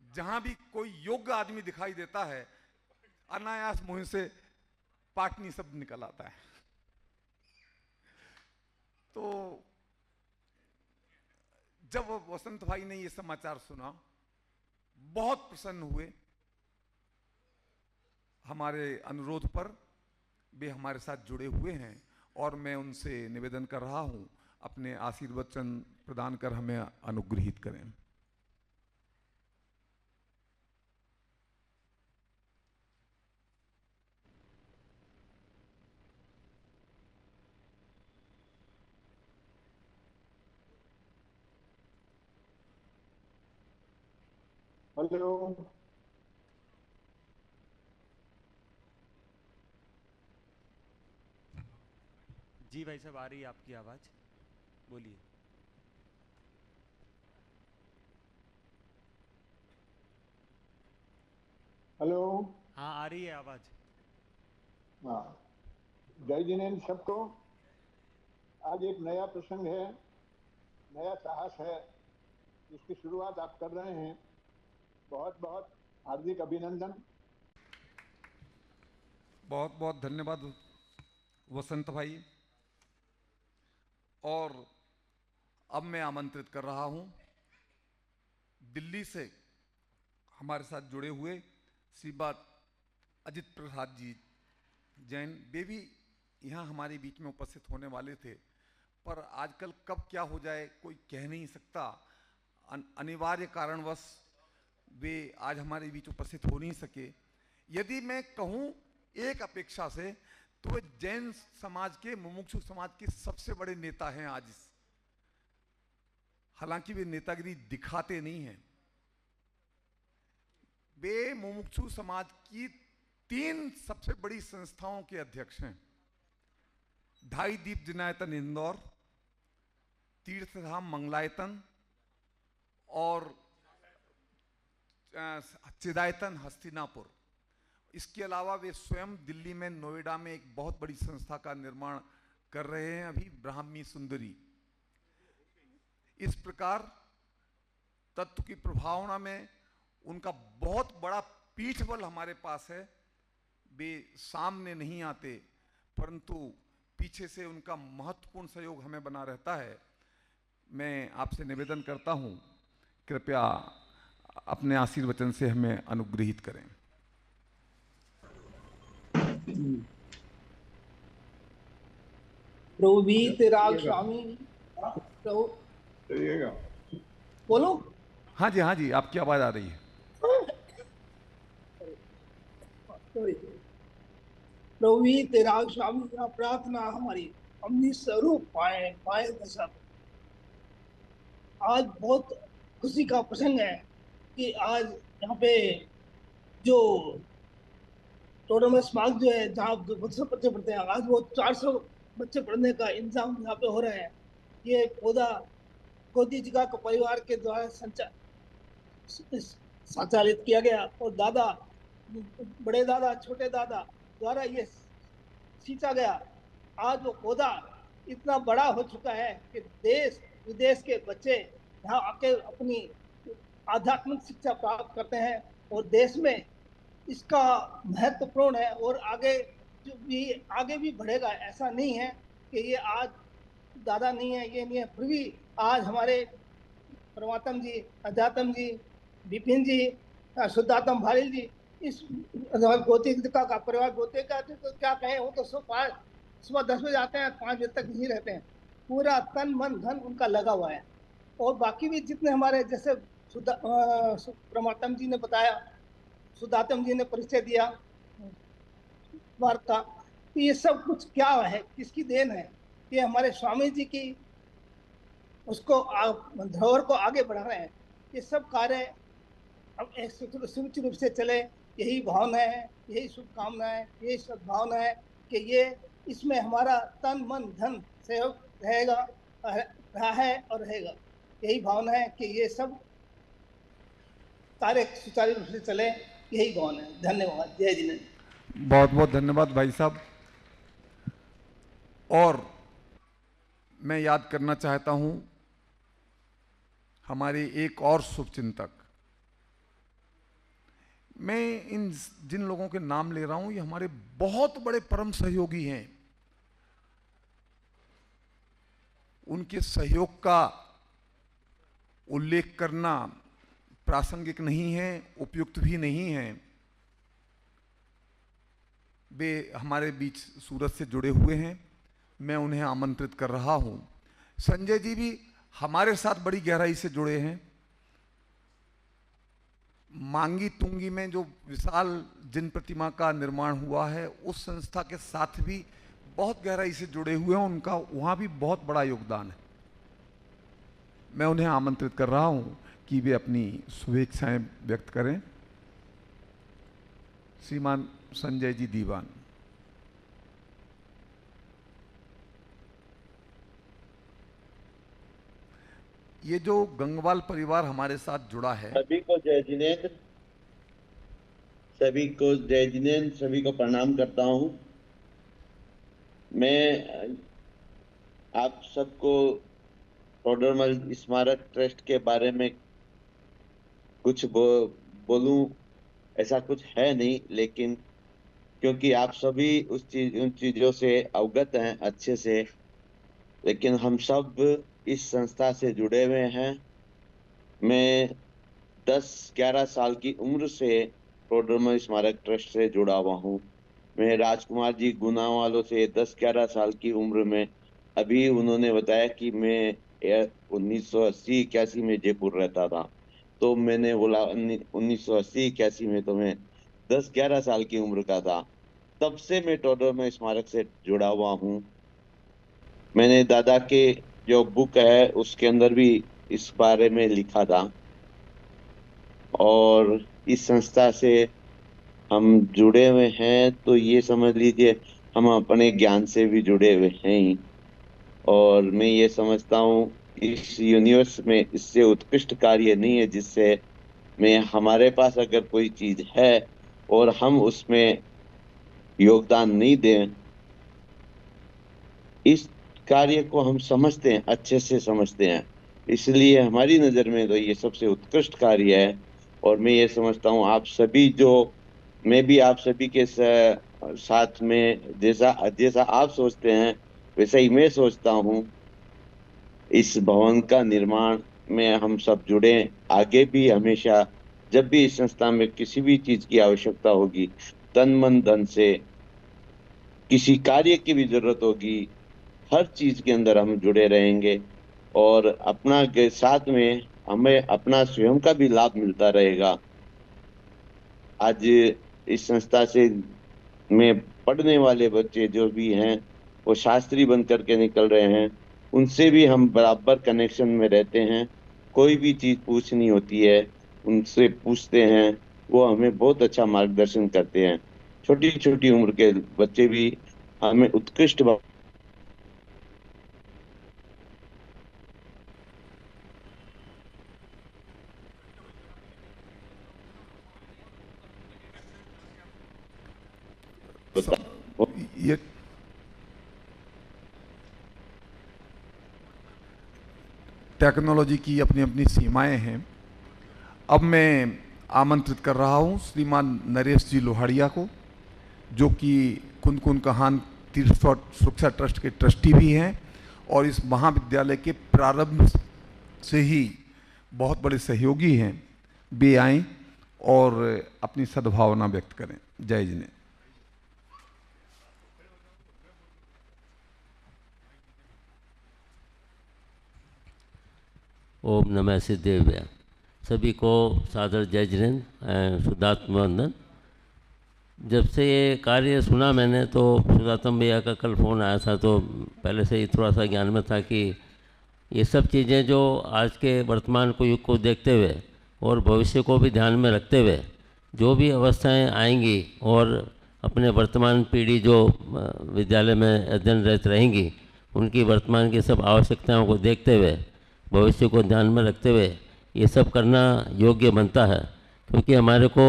B: जहां भी कोई योग्य आदमी दिखाई देता है, अनायास मुंह से पाटनी शब्द निकल आता है। तो जब वसंत भाई ने ये समाचार सुना, बहुत प्रसन्न हुए। हमारे अनुरोध पर वे हमारे साथ जुड़े हुए हैं और मैं उनसे निवेदन कर रहा हूं, अपने आशीर्वचन प्रदान कर हमें अनुग्रहित करें।
E: हेलो,
F: जी भाई साहब, आ रही है आपकी आवाज, बोलिए।
E: हेलो।
F: हाँ, आ रही है आवाज।
E: हाँ, जय जिनेन्द्र सबको। आज एक नया प्रसंग है, नया साहस है, जिसकी शुरुआत आप कर रहे हैं। बहुत बहुत हार्दिक अभिनंदन।
B: बहुत बहुत धन्यवाद वसंत भाई। और अब मैं आमंत्रित कर रहा हूं दिल्ली से हमारे साथ जुड़े हुए श्रीपाद अजित प्रसाद जी जैन। वे भी यहाँ हमारे बीच में उपस्थित होने वाले थे, पर आजकल कब क्या हो जाए कोई कह नहीं सकता। अनिवार्य कारणवश वे आज हमारे बीच उपस्थित हो नहीं सके। यदि मैं कहूँ एक अपेक्षा से, तो वे जैन समाज के, मुमुक्षु समाज के सबसे बड़े नेता हैं आज। हालांकि वे नेतागिरी दिखाते नहीं हैं। वे मुमुक्षु समाज की 3 सबसे बड़ी संस्थाओं के अध्यक्ष हैं। ढाई दीप जिनायतन इंदौर, तीर्थधाम मंगलायतन और चिदायतन हस्तिनापुर। इसके अलावा वे स्वयं दिल्ली में, नोएडा में एक बहुत बड़ी संस्था का निर्माण कर रहे हैं अभी, ब्राह्मी सुंदरी। इस प्रकार तत्व की प्रभावना में उनका बहुत बड़ा पीठ बल हमारे पास है। वे सामने नहीं आते, परंतु पीछे से उनका महत्वपूर्ण सहयोग हमें बना रहता है। मैं आपसे निवेदन करता हूं, कृपया अपने आशीर्वचन से हमें अनुग्रहित करें।
G: प्रभु भी तेरा स्वामी। प्रभु बोलो।
B: हाँ जी, आपकी आवाज आ रही है।
G: प्रभु भी तेरा स्वामी का प्रार्थना हमारी अपनी स्वरूप पाए दशा। आज बहुत खुशी का प्रसंग है कि आज यहाँ पे जो टोडोमस मार्ग जो है, जहाँ बच्चे पढ़ते हैं, आज वो 400 बच्चे पढ़ने का इंतजाम यहाँ पे हो रहे हैं। ये पौधा गोदी जी का परिवार के द्वारा संचालित किया गया और दादा, बड़े दादा, छोटे दादा द्वारा ये सींचा गया। आज वो पौधा इतना बड़ा हो चुका है कि देश विदेश के बच्चे यहाँ आके अपनी आध्यात्मिक शिक्षा प्राप्त करते हैं और देश में इसका महत्वपूर्ण है और आगे भी बढ़ेगा। ऐसा नहीं है कि ये आज दादा नहीं है, ये नहीं है, फिर भी आज हमारे परमात्म जी, अध्यात्म जी, विपिन जी, शुद्धात्म भालिल जी, इस गोतिका का परिवार गोतिका तो क्या कहें, वो तो सुबह 10 बजे आते हैं, 5 बजे तक नहीं रहते हैं, पूरा तन मन धन उनका लगा हुआ है। और बाकी भी जितने हमारे जैसे परमात्म जी ने बताया, शुद्धात्म जी ने परिचय दिया भारत का, तो ये सब कुछ क्या है, किसकी देन है? ये हमारे स्वामी जी की उसको धरोहर को आगे बढ़ा रहे हैं। ये सब कार्य अब एक सुनिश्चित रूप से चले, यही भावना है, यही शुभकामना है, यही सद्भावना है कि ये इसमें हमारा तन मन धन सहयोग रहेगा, रहा है और रहेगा। यही भावना है कि ये सब कार्य सुचारू रूप से चले, यही भावना है। धन्यवाद। जय जिनेंद्र।
B: बहुत बहुत धन्यवाद भाई साहब। और मैं याद करना चाहता हूं हमारे एक और शुभचिंतक, मैं इन जिन लोगों के नाम ले रहा हूं ये हमारे बहुत बड़े परम सहयोगी हैं। उनके सहयोग का उल्लेख करना प्रासंगिक नहीं है, उपयुक्त भी नहीं है। वे हमारे बीच सूरत से जुड़े हुए हैं, मैं उन्हें आमंत्रित कर रहा हूं। संजय जी भी हमारे साथ बड़ी गहराई से जुड़े हैं। मांगी तुंगी में जो विशाल जिन प्रतिमा का निर्माण हुआ है, उस संस्था के साथ भी बहुत गहराई से जुड़े हुए हैं, उनका वहां भी बहुत बड़ा योगदान है। मैं उन्हें आमंत्रित कर रहा हूं कि वे अपनी शुभेच्छाएं व्यक्त करें। श्रीमान संजय जी दीवान। ये जो गंगवाल परिवार हमारे साथ जुड़ा है,
H: सभी को जय जिनेंद्र, सभी को जय जिनेंद्र, सभी को प्रणाम करता हूं। मैं आप सबको टोडरमल स्मारक ट्रस्ट के बारे में कुछ बोलूं ऐसा कुछ है नहीं, लेकिन क्योंकि आप सभी उन चीजों से अवगत हैं अच्छे से, लेकिन हम सब इस संस्था से जुड़े हुए हैं। मैं 10-11 साल की उम्र से टोडरमल स्मारक ट्रस्ट से जुड़ा हुआ हूँ। मैं राजकुमार जी गुना वालों से 10-11 साल की उम्र में, अभी उन्होंने बताया कि मैं 1980-81 में जयपुर रहता था, तो मैंने बोला 1980-81 में तो मैं 10-11 साल की उम्र का था। तब से मैं टोडरमल स्मारक से जुड़ा हुआ हूँ। मैंने दादा के जो बुक है उसके अंदर भी इस बारे में लिखा था, और इस संस्था से हम जुड़े हुए हैं तो ये समझ लीजिए हम अपने ज्ञान से भी जुड़े हुए हैं। और मैं ये समझता हूँ इस यूनिवर्स में इससे उत्कृष्ट कार्य नहीं है जिससे मैं, हमारे पास अगर कोई चीज है और हम उसमें योगदान नहीं दें, इस कार्य को हम समझते हैं, अच्छे से समझते हैं, इसलिए हमारी नज़र में तो ये सबसे उत्कृष्ट कार्य है। और मैं ये समझता हूँ आप सभी मैं भी आप सभी के साथ में जैसा आप सोचते हैं वैसा ही मैं सोचता हूँ। इस भवन का निर्माण में हम सब जुड़े, आगे भी हमेशा जब भी इस संस्था में किसी भी चीज की आवश्यकता होगी, तन मन धन से किसी कार्य की भी जरूरत होगी, हर चीज के अंदर हम जुड़े रहेंगे और अपना साथ में हमें अपना स्वयं का भी लाभ मिलता रहेगा। आज इस संस्था से में पढ़ने वाले बच्चे जो भी हैं वो शास्त्री बन करके निकल रहे हैं, उनसे भी हम बराबर कनेक्शन में रहते हैं। कोई भी चीज पूछनी होती है उनसे पूछते हैं, वो हमें बहुत अच्छा मार्गदर्शन करते हैं। छोटी छोटी उम्र के बच्चे भी हमें उत्कृष्ट
B: ये टेक्नोलॉजी की अपनी अपनी सीमाएं हैं। अब मैं आमंत्रित कर रहा हूं श्रीमान नरेश जी लोहाड़िया को, जो कि कुन कुन कहान तीर्थ सुरक्षा ट्रस्ट के ट्रस्टी भी हैं और इस महाविद्यालय के प्रारंभ से ही बहुत बड़े सहयोगी हैं। वे आएँ और अपनी सद्भावना व्यक्त करें। जय जिने।
I: ओम नमः सिद्धेभ्य। सभी को सादर जय जिनेन्द्र, शुद्धात्म वंदन। जब से ये कार्य सुना मैंने तो शुद्धात्म भैया का कल फ़ोन आया था, तो पहले से ही थोड़ा सा ज्ञान में था कि ये सब चीज़ें जो आज के वर्तमान को युग को देखते हुए और भविष्य को भी ध्यान में रखते हुए जो भी अवस्थाएं आएंगी और अपने वर्तमान पीढ़ी जो विद्यालय में अध्ययनरत रहेंगी उनकी वर्तमान की सब आवश्यकताओं को देखते हुए भविष्य को ध्यान में रखते हुए ये सब करना योग्य बनता है, क्योंकि हमारे को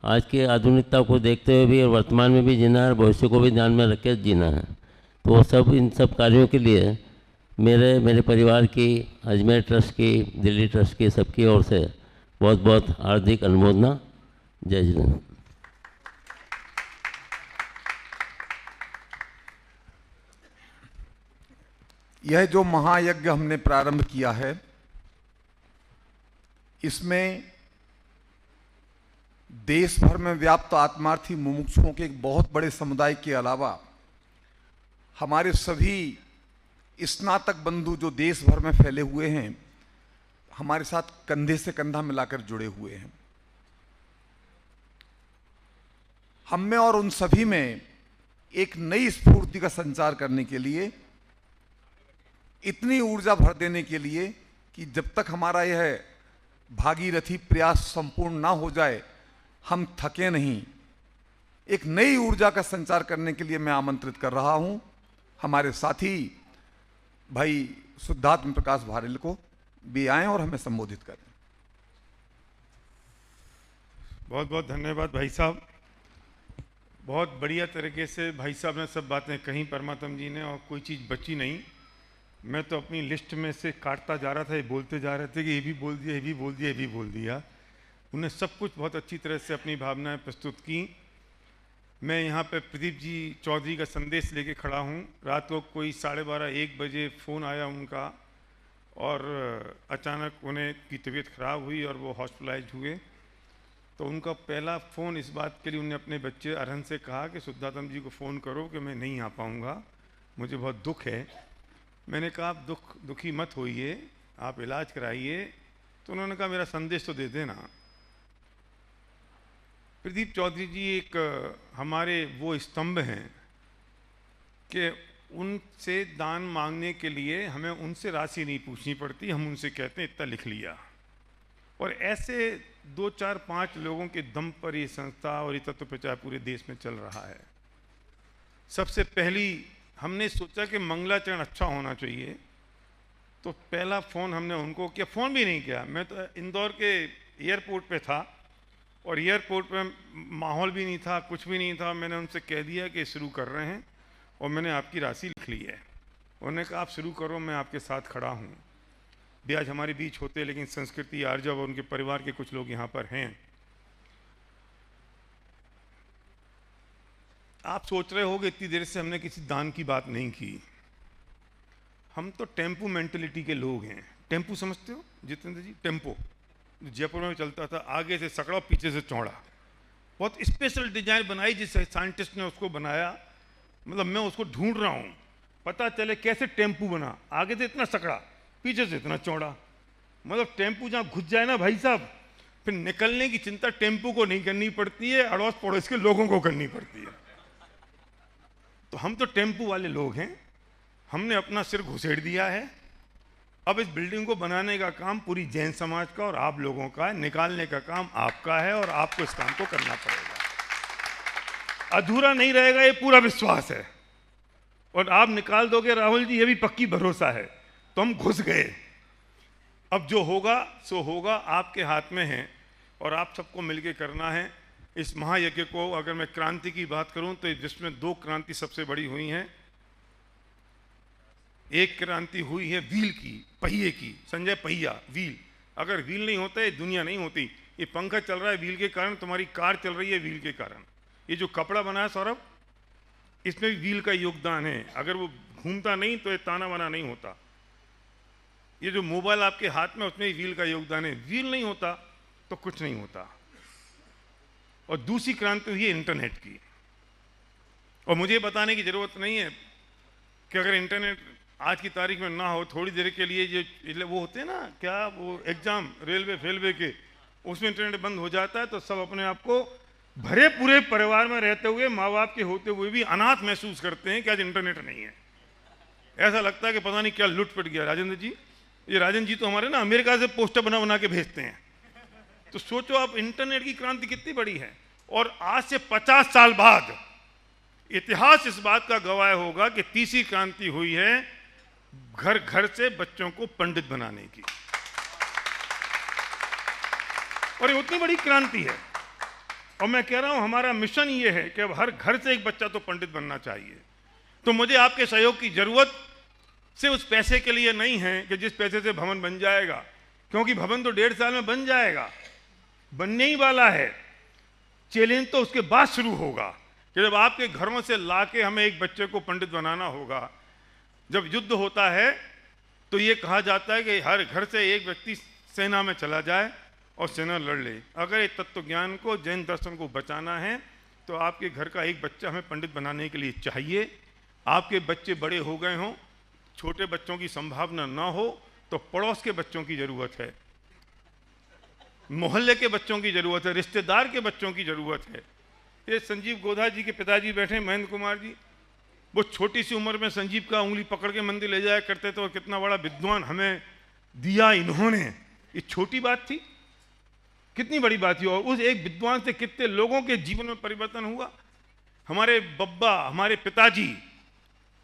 I: आज की आधुनिकता को देखते हुए भी और वर्तमान में भी जीना है और भविष्य को भी ध्यान में रख के जीना है। तो वो सब इन सब कार्यों के लिए मेरे परिवार की, अजमेर ट्रस्ट की, दिल्ली ट्रस्ट की, सबकी ओर से बहुत बहुत हार्दिक अनुमोदना। जय जिनेन्द्र।
B: यह जो महायज्ञ हमने प्रारंभ किया है, इसमें देश भर में व्याप्त आत्मार्थी मुमुक्षुओं के एक बहुत बड़े समुदाय के अलावा हमारे सभी स्नातक बंधु जो देश भर में फैले हुए हैं, हमारे साथ कंधे से कंधा मिलाकर जुड़े हुए हैं। हम में और उन सभी में एक नई स्फूर्ति का संचार करने के लिए, इतनी ऊर्जा भर देने के लिए कि जब तक हमारा यह भागीरथी प्रयास संपूर्ण ना हो जाए हम थके नहीं। एक नई ऊर्जा का संचार करने के लिए मैं आमंत्रित कर रहा हूं हमारे साथी भाई शुद्धात्म प्रकाश भारेल को। भी आएं और हमें संबोधित करें।
D: बहुत बहुत धन्यवाद भाई साहब। बहुत बढ़िया तरीके से भाई साहब ने सब बातें कहीं परमात्म जी ने, और कोई चीज़ बची नहीं। मैं तो अपनी लिस्ट में से काटता जा रहा था, ये बोलते जा रहे थे कि ये भी बोल दिया, ये भी बोल दिया, ये भी बोल दिया। उन्हें सब कुछ बहुत अच्छी तरह से अपनी भावनाएं प्रस्तुत की। मैं यहाँ पे प्रदीप जी चौधरी का संदेश लेके खड़ा हूँ। रात को कोई 12:30-1 बजे फ़ोन आया उनका और अचानक उन्हें की तबीयत ख़राब हुई और वो हॉस्पिटलाइज हुए। तो उनका पहला फ़ोन इस बात के लिए उन्होंने अपने बच्चे अरहन से कहा कि शुद्धात्म जी को फ़ोन करो कि मैं नहीं आ पाऊँगा, मुझे बहुत दुख है। मैंने कहा आप दुखी मत होइए, आप इलाज कराइए। तो उन्होंने कहा मेरा संदेश तो दे देना। प्रदीप चौधरी जी एक हमारे वो स्तंभ हैं कि उनसे दान मांगने के लिए हमें उनसे राशि नहीं पूछनी पड़ती, हम उनसे कहते हैं इतना लिख लिया। और ऐसे 2, 4, 5 लोगों के दम पर ये संस्था और ये तत्व प्रचार पूरे देश में चल रहा है। सबसे पहली हमने सोचा कि मंगलाचरण अच्छा होना चाहिए, तो पहला फ़ोन हमने उनको किया। फ़ोन भी नहीं किया, मैं तो इंदौर के एयरपोर्ट पे था और एयरपोर्ट पे माहौल भी नहीं था, कुछ भी नहीं था। मैंने उनसे कह दिया कि शुरू कर रहे हैं और मैंने आपकी राशि लिख ली है। उन्होंने कहा आप शुरू करो, मैं आपके साथ खड़ा हूँ। भी आज हमारे बीच होते, लेकिन संस्कृति आर्जव और उनके परिवार के कुछ लोग यहाँ पर हैं। आप सोच रहे होगे इतनी देर से हमने किसी दान की बात नहीं की। हम तो टेम्पो मेंटलिटी के लोग हैं। टेम्पो समझते हो जितेंद्र जी? टेम्पो जयपुर में चलता था, आगे से सकड़ा पीछे से चौड़ा। बहुत स्पेशल डिजाइन बनाई, जिस साइंटिस्ट ने उसको बनाया। मतलब मैं उसको ढूंढ रहा हूँ, पता चले कैसे टेम्पो बना, आगे से इतना सकड़ा पीछे से इतना चौड़ा। मतलब टेम्पो जहाँ घुस जाए ना भाई साहब, फिर निकलने की चिंता टेम्पो को नहीं करनी पड़ती है, अड़ोस पड़ोस के लोगों को करनी पड़ती है। तो हम तो टेम्पो वाले लोग हैं। हमने अपना सिर घुसेड़ दिया है। अब इस बिल्डिंग को बनाने का काम पूरी जैन समाज का और आप लोगों का है, निकालने का काम आपका है और आपको इस काम को करना पड़ेगा। अधूरा नहीं रहेगा, ये पूरा विश्वास है। और आप निकाल दोगे राहुल जी, ये भी पक्की भरोसा है। तो हम घुस गए। अब जो होगा सो होगा, आपके हाथ में है और आप सबको मिलके करना है। इस महायज्ञ को अगर मैं क्रांति की बात करूं तो जिसमें 2 क्रांति सबसे बड़ी हुई हैं। एक क्रांति हुई है व्हील की, पहिए की, संजय पहिया, व्हील। अगर व्हील नहीं होता ये दुनिया नहीं होती। ये पंखा चल रहा है व्हील के कारण, तुम्हारी कार चल रही है व्हील के कारण। ये जो कपड़ा बना है सौरभ, इसमें भी व्हील का योगदान है। अगर वो घूमता नहीं तो ये ताना बाना नहीं होता। ये जो मोबाइल आपके हाथ में, उसमें भी व्हील का योगदान है। व्हील नहीं होता तो कुछ नहीं होता। और दूसरी क्रांति हुई है इंटरनेट की। और मुझे बताने की जरूरत नहीं है कि अगर इंटरनेट आज की तारीख में ना हो, थोड़ी देर के लिए जो वो होते हैं ना, क्या वो एग्जाम रेलवे फेलवे के, उसमें इंटरनेट बंद हो जाता है तो सब अपने आप को भरे पूरे परिवार में रहते हुए, माँ बाप के होते हुए भी अनाथ महसूस करते हैं कि आज इंटरनेट नहीं है। ऐसा लगता है कि पता नहीं क्या लुट पट गया। राजेंद्र जी, ये राजन जी तो हमारे ना अमेरिका से पोस्टर बना बना के भेजते हैं। तो सोचो आप, इंटरनेट की क्रांति कितनी बड़ी है। और आज से 50 साल बाद इतिहास इस बात का गवाह होगा कि तीसरी क्रांति हुई है घर घर से बच्चों को पंडित बनाने की। और ये उतनी बड़ी क्रांति है। और मैं कह रहा हूं हमारा मिशन ये है कि अब हर घर से एक बच्चा तो पंडित बनना चाहिए। तो मुझे आपके सहयोग की जरूरत से उस पैसे के लिए नहीं है कि जिस पैसे से भवन बन जाएगा, क्योंकि भवन तो 1.5 साल में बन जाएगा, बनने ही वाला है। चैलेंज तो उसके बाद शुरू होगा कि जब आपके घरों से लाके हमें एक बच्चे को पंडित बनाना होगा। जब युद्ध होता है तो ये कहा जाता है कि हर घर से एक व्यक्ति सेना में चला जाए और सेना लड़ ले। अगर एक तत्व ज्ञान को, जैन दर्शन को बचाना है तो आपके घर का एक बच्चा हमें पंडित बनाने के लिए चाहिए। आपके बच्चे बड़े हो गए हों, छोटे बच्चों की संभावना ना हो तो पड़ोस के बच्चों की जरूरत है, मोहल्ले के बच्चों की जरूरत है, रिश्तेदार के बच्चों की जरूरत है। ये संजीव गोधा जी के पिताजी बैठे, महेंद्र कुमार जी, वो छोटी सी उम्र में संजीव का उंगली पकड़ के मंदिर ले जाया करते थे। और कितना बड़ा विद्वान हमें दिया इन्होंने। ये छोटी बात थी, कितनी बड़ी बात थी। और उस एक विद्वान से कितने लोगों के जीवन में परिवर्तन हुआ। हमारे बब्बा, हमारे पिताजी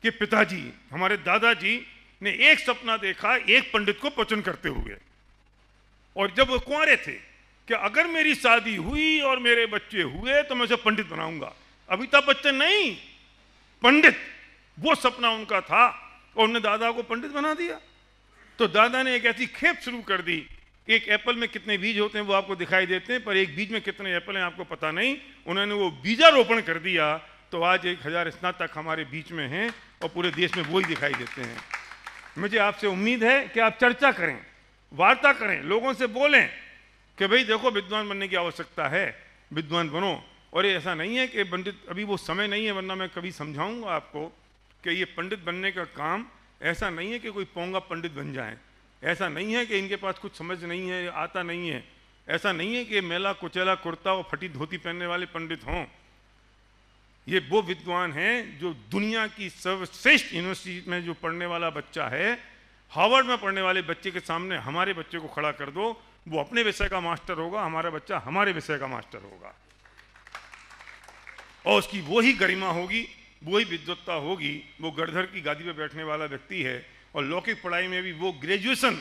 D: के पिताजी, हमारे दादाजी ने एक सपना देखा एक पंडित को प्रवचन करते हुए। और जब वो कुंवारे थे कि अगर मेरी शादी हुई और मेरे बच्चे हुए तो मैं उसे पंडित बनाऊंगा। अमिताभ बच्चन नहीं, पंडित, वो सपना उनका था और उन्होंने दादा को पंडित बना दिया। तो दादा ने एक ऐसी खेप शुरू कर दी। एक एप्पल में कितने बीज होते हैं वो आपको दिखाई देते हैं, पर एक बीज में कितने एप्पल हैं आपको पता नहीं। उन्होंने वो बीजारोपण कर दिया तो आज 1000 स्नातक हमारे बीच में हैं और पूरे देश में वो ही दिखाई देते हैं। मुझे आपसे उम्मीद है कि आप चर्चा करें, वार्ता करें, लोगों से बोलें कि भाई देखो विद्वान बनने की आवश्यकता है, विद्वान बनो। और ये ऐसा नहीं है कि पंडित, अभी वो समय नहीं है, वरना मैं कभी समझाऊंगा आपको कि ये पंडित बनने का काम ऐसा नहीं है कि कोई पोंगा पंडित बन जाए। ऐसा नहीं है कि इनके पास कुछ समझ नहीं है, आता नहीं है। ऐसा नहीं है कि मेला कुचेला कुर्ता और फटी धोती पहनने वाले पंडित हों। ये वो विद्वान हैं जो दुनिया की सर्वश्रेष्ठ यूनिवर्सिटी में जो पढ़ने वाला बच्चा है, हार्वर्ड में पढ़ने वाले बच्चे के सामने हमारे बच्चे को खड़ा कर दो, वो अपने विषय का मास्टर होगा, हमारा बच्चा हमारे विषय का मास्टर होगा। और उसकी वही गरिमा होगी, वही विद्वत्ता होगी। वो गढ़धर की गादी पर बैठने वाला व्यक्ति है और लौकिक पढ़ाई में भी वो ग्रेजुएशन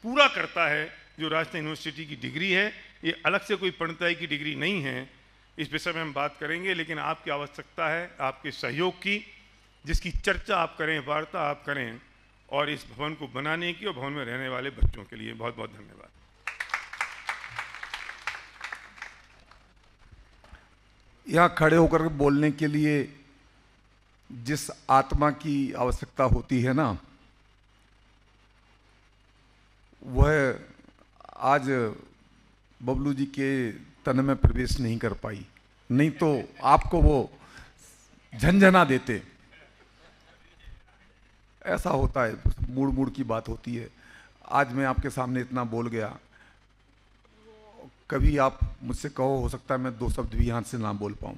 D: पूरा करता है जो राजस्थान यूनिवर्सिटी की डिग्री है। ये अलग से कोई पंडिताई की डिग्री नहीं है। इस विषय में हम बात करेंगे, लेकिन आपकी आवश्यकता है आपके सहयोग की, जिसकी चर्चा आप करें, वार्ता आप करें, और इस भवन को बनाने की और भवन में रहने वाले बच्चों के लिए बहुत बहुत धन्यवाद।
B: यहाँ खड़े होकर बोलने के लिए जिस आत्मा की आवश्यकता होती है ना, वह आज बबलू जी के तन में प्रवेश नहीं कर पाई, नहीं तो आपको वो झंझना देते। ऐसा होता है, मूड की बात होती है। आज मैं आपके सामने इतना बोल गया, कभी आप मुझसे कहो, हो सकता है मैं 2 शब्द भी यहाँ से ना बोल पाऊँ।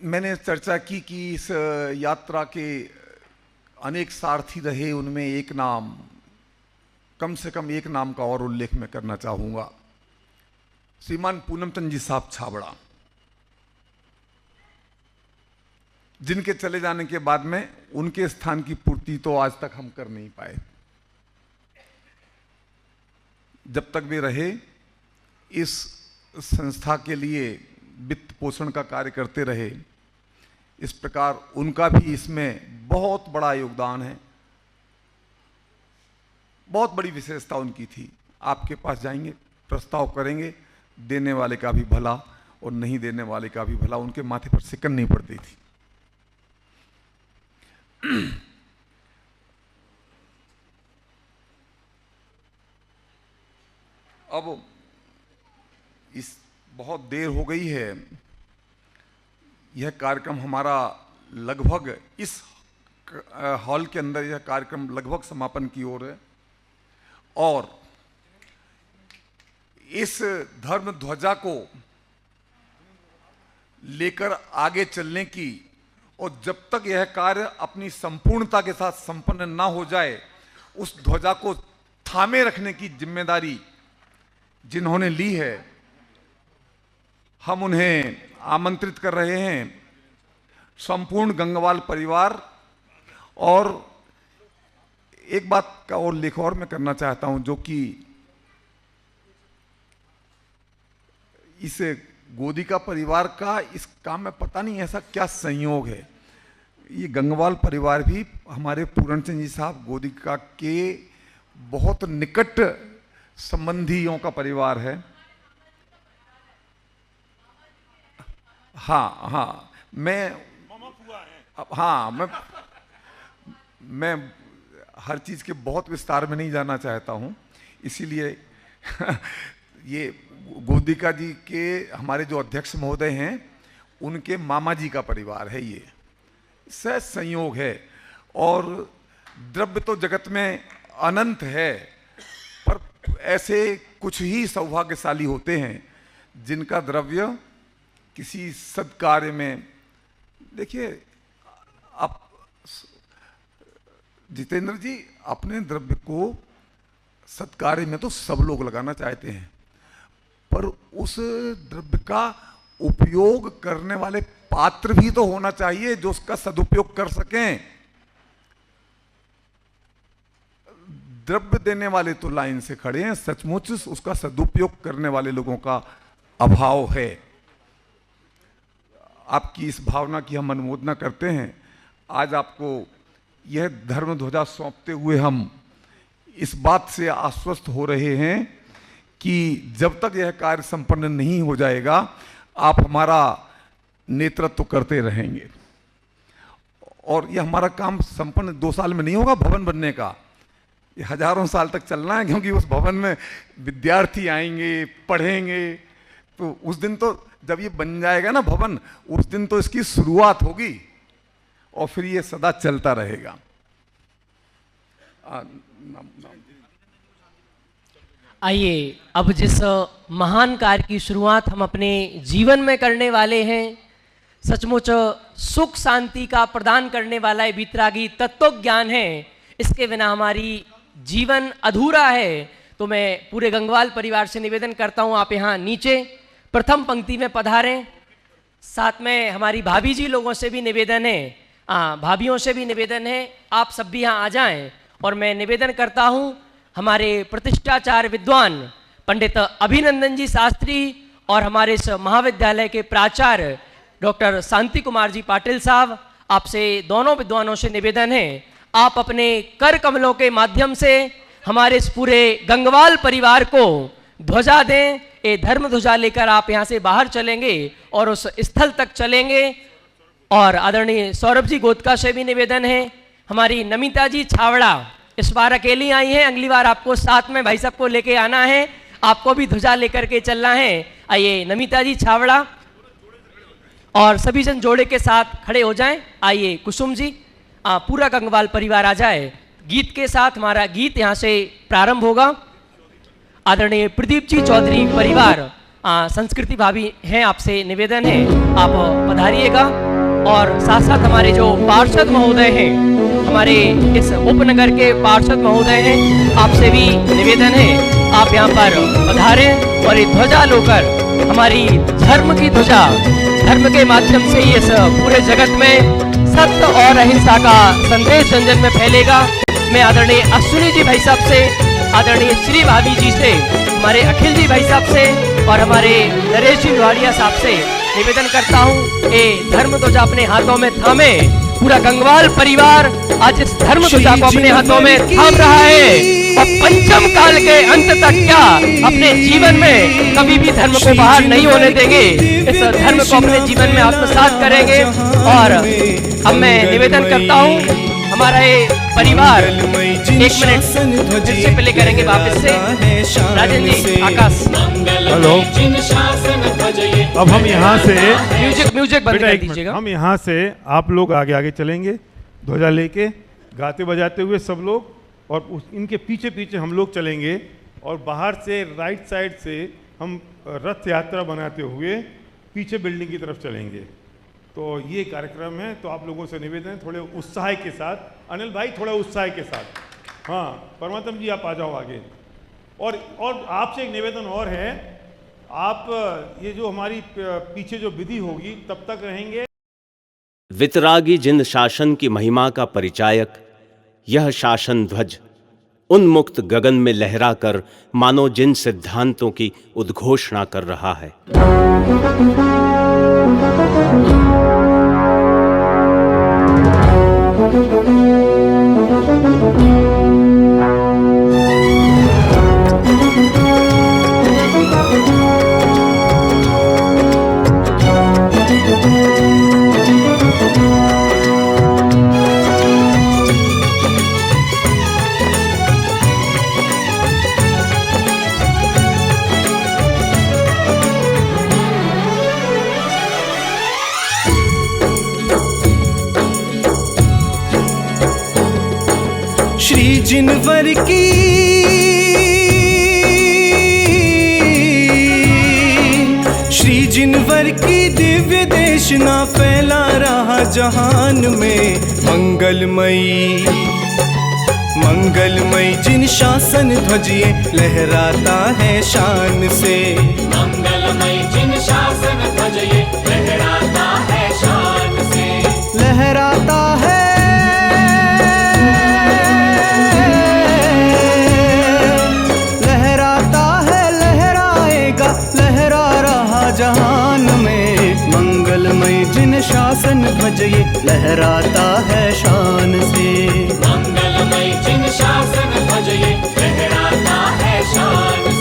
B: मैंने चर्चा की कि इस यात्रा के अनेक सारथी रहे, उनमें एक नाम, कम से कम एक नाम का और उल्लेख मैं करना चाहूँगा, श्रीमान पूनमचंद जी साहब छाबड़ा, जिनके चले जाने के बाद में उनके स्थान की पूर्ति तो आज तक हम कर नहीं पाए। जब तक वे रहे, इस संस्था के लिए वित्त पोषण का कार्य करते रहे। इस प्रकार उनका भी इसमें बहुत बड़ा योगदान है, बहुत बड़ी विशेषता उनकी थी। आपके पास जाएंगे, प्रस्ताव करेंगे, देने वाले का भी भला और नहीं देने वाले का भी भला, उनके माथे पर सिकन नहीं पड़ती थी। अब इस बहुत देर हो गई है, यह कार्यक्रम हमारा लगभग इस हॉल के अंदर यह कार्यक्रम लगभग समापन की ओर है, और इस धर्म ध्वजा को लेकर आगे चलने की, और जब तक यह कार्य अपनी संपूर्णता के साथ संपन्न ना हो जाए, उस ध्वजा को थामे रखने की जिम्मेदारी जिन्होंने ली है, हम उन्हें आमंत्रित कर रहे हैं, संपूर्ण गंगवाल परिवार। और एक बात का और लेख और मैं करना चाहता हूं, जो कि इस गोदी का परिवार का इस काम में पता नहीं ऐसा क्या संयोग है। ये गंगवाल परिवार भी हमारे पूरण सिंह जी साहब गोदिका के बहुत निकट संबंधियों का परिवार है। हाँ, मैं हर चीज़ के बहुत विस्तार में नहीं जाना चाहता हूँ, इसीलिए ये गोदिका जी के हमारे जो अध्यक्ष महोदय हैं, उनके मामा जी का परिवार है। ये सहज संयोग है, और द्रव्य तो जगत में अनंत है, पर ऐसे कुछ ही सौभाग्यशाली होते हैं जिनका द्रव्य किसी सत्कार्य में, देखिए आप जितेंद्र जी, अपने द्रव्य को सत्कार्य में तो सब लोग लगाना चाहते हैं, पर उस द्रव्य का उपयोग करने वाले पात्र भी तो होना चाहिए जो उसका सदुपयोग कर सकें। द्रव्य देने वाले तो लाइन से खड़े हैं, सचमुच उसका सदुपयोग करने वाले लोगों का अभाव है। आपकी इस भावना की हम अनुमोदना करते हैं। आज आपको यह धर्म ध्वजा सौंपते हुए हम इस बात से आश्वस्त हो रहे हैं कि जब तक यह कार्य संपन्न नहीं हो जाएगा, आप हमारा नेतृत्व करते रहेंगे, और यह हमारा काम संपन्न 2 साल में नहीं होगा भवन बनने का, ये हजारों साल तक चलना है, क्योंकि उस भवन में विद्यार्थी आएंगे, पढ़ेंगे, तो उस दिन तो जब ये बन जाएगा ना भवन, उस दिन तो इसकी शुरुआत होगी और फिर ये सदा चलता रहेगा।
A: आइए अब जिस महान कार्य की शुरुआत हम अपने जीवन में करने वाले हैं, सचमुच सुख शांति का प्रदान करने वाला ये वितरागी तत्व ज्ञान है, इसके बिना हमारी जीवन अधूरा है। तो मैं पूरे गंगवाल परिवार से निवेदन करता हूं, आप यहाँ नीचे प्रथम पंक्ति में पधारें। साथ में हमारी भाभी जी लोगों से भी निवेदन है, भाभियों से भी निवेदन है, आप सब भी यहाँ आ जाएं। और मैं निवेदन करता हूँ हमारे प्रतिष्ठाचार्य विद्वान पंडित अभिनंदन जी शास्त्री और हमारे इस महाविद्यालय के प्राचार्य डॉक्टर शांति कुमार जी पाटिल साहब, आपसे दोनों विद्वानों से निवेदन है, आप अपने कर कमलों के माध्यम से हमारे इस पूरे गंगवाल परिवार को ध्वजा दें। ये धर्म ध्वजा लेकर आप यहाँ से बाहर चलेंगे और उस स्थल तक चलेंगे। और आदरणीय सौरभ जी गोदका से भी निवेदन है, हमारी नमिता जी छावड़ा इस बार अकेली आई हैं, अगली बार आपको साथ में भाई साहब को लेके आना है, आपको भी ध्वजा लेकर के चलना है। आइए नमिता जी छावड़ा और सभी जन जोड़े के साथ खड़े हो जाएं। आइए कुसुम जी, पूरा गंगवाल परिवार आ जाए। गीत के साथ हमारा गीत यहाँ से प्रारंभ होगा। आदरणीय प्रदीप जी चौधरी परिवार संस्कृति भाभी हैं, आपसे निवेदन है आप पधारिएगा। और साथ साथ हमारे जो पार्षद महोदय हैं, हमारे इस उपनगर के पार्षद महोदय हैं, आपसे भी निवेदन है आप यहाँ पर पधारें और ये ध्वजा लेकर हमारी धर्म की ध्वजा, धर्म के माध्यम से इस पूरे जगत में सत्य और अहिंसा का संदेश जन जन में फैलेगा। मैं आदरणीय अश्विनी जी भाई साहब से, आदरणीय श्री भाभी जी से, हमारे अखिल जी भाई साहब से और हमारे नरेश जी लोहाड़िया साहब से निवेदन करता हूँ, ये धर्म ध्वजा अपने हाथों में थामे। पूरा गंगवाल परिवार आज इस धर्म ध्वजा को अपने हाथों में थाम रहा है और पंचम काल के अंत तक क्या अपने जीवन में कभी भी धर्म को बाहर नहीं होने देंगे। इस धर्म को अपने जीवन में आत्मसात करेंगे। और अब मैं निवेदन करता हूँ, हमारा ये परिवार 1 मिनट फिर से प्ले करेंगे वापस से। राजन जी, आकाश।
J: हेलो, अब हम यहाँ से
A: म्यूजिक बंद कर दीजिएगा।
J: हम यहाँ से आप लोग आगे आगे चलेंगे, ध्वजा लेके गाते बजाते हुए सब लोग, और इनके पीछे पीछे हम लोग चलेंगे। और बाहर से राइट साइड से हम रथ यात्रा बनाते हुए पीछे बिल्डिंग की तरफ चलेंगे। तो ये कार्यक्रम है। तो आप लोगों से निवेदन है, थोड़े उत्साह के साथ। अनिल भाई, थोड़ा उत्साह के साथ। हाँ, परमात्म जी आप आ जाओ आगे। और आपसे एक निवेदन और है, आप ये जो हमारी पीछे जो विधि होगी तब तक रहेंगे।
K: वितरागी जिन शासन की महिमा का परिचायक, यह शासन ध्वज उन्मुक्त गगन में लहरा कर मानो जिन सिद्धांतों की उद्घोषणा कर रहा है।
L: श्री जिनवर की दिव्य देशना फैला रहा जहान में। मंगलमयी जिन शासन ध्वजिए लहराता है शान से।
M: मंगलमयी जिन शासन ध्वजिए लहराता है शान से।
L: लहराता है, लहराएगा, लहरा रहा जहान में। मंगलमय जिन शासन ध्वजिए लहराता है शान से।
M: मंगलमय जिन शासन ध्वजिए लहराता है शान से।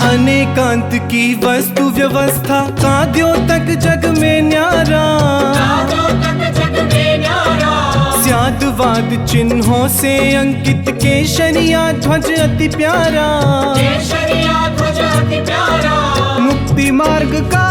L: अनेकांत की वस्तु व्यवस्था काद्यों तक जग में न्यारा। स्यादवाद चिन्हों से अंकित केशरिया ध्वज अति प्यारा। मुक्ति मार्ग का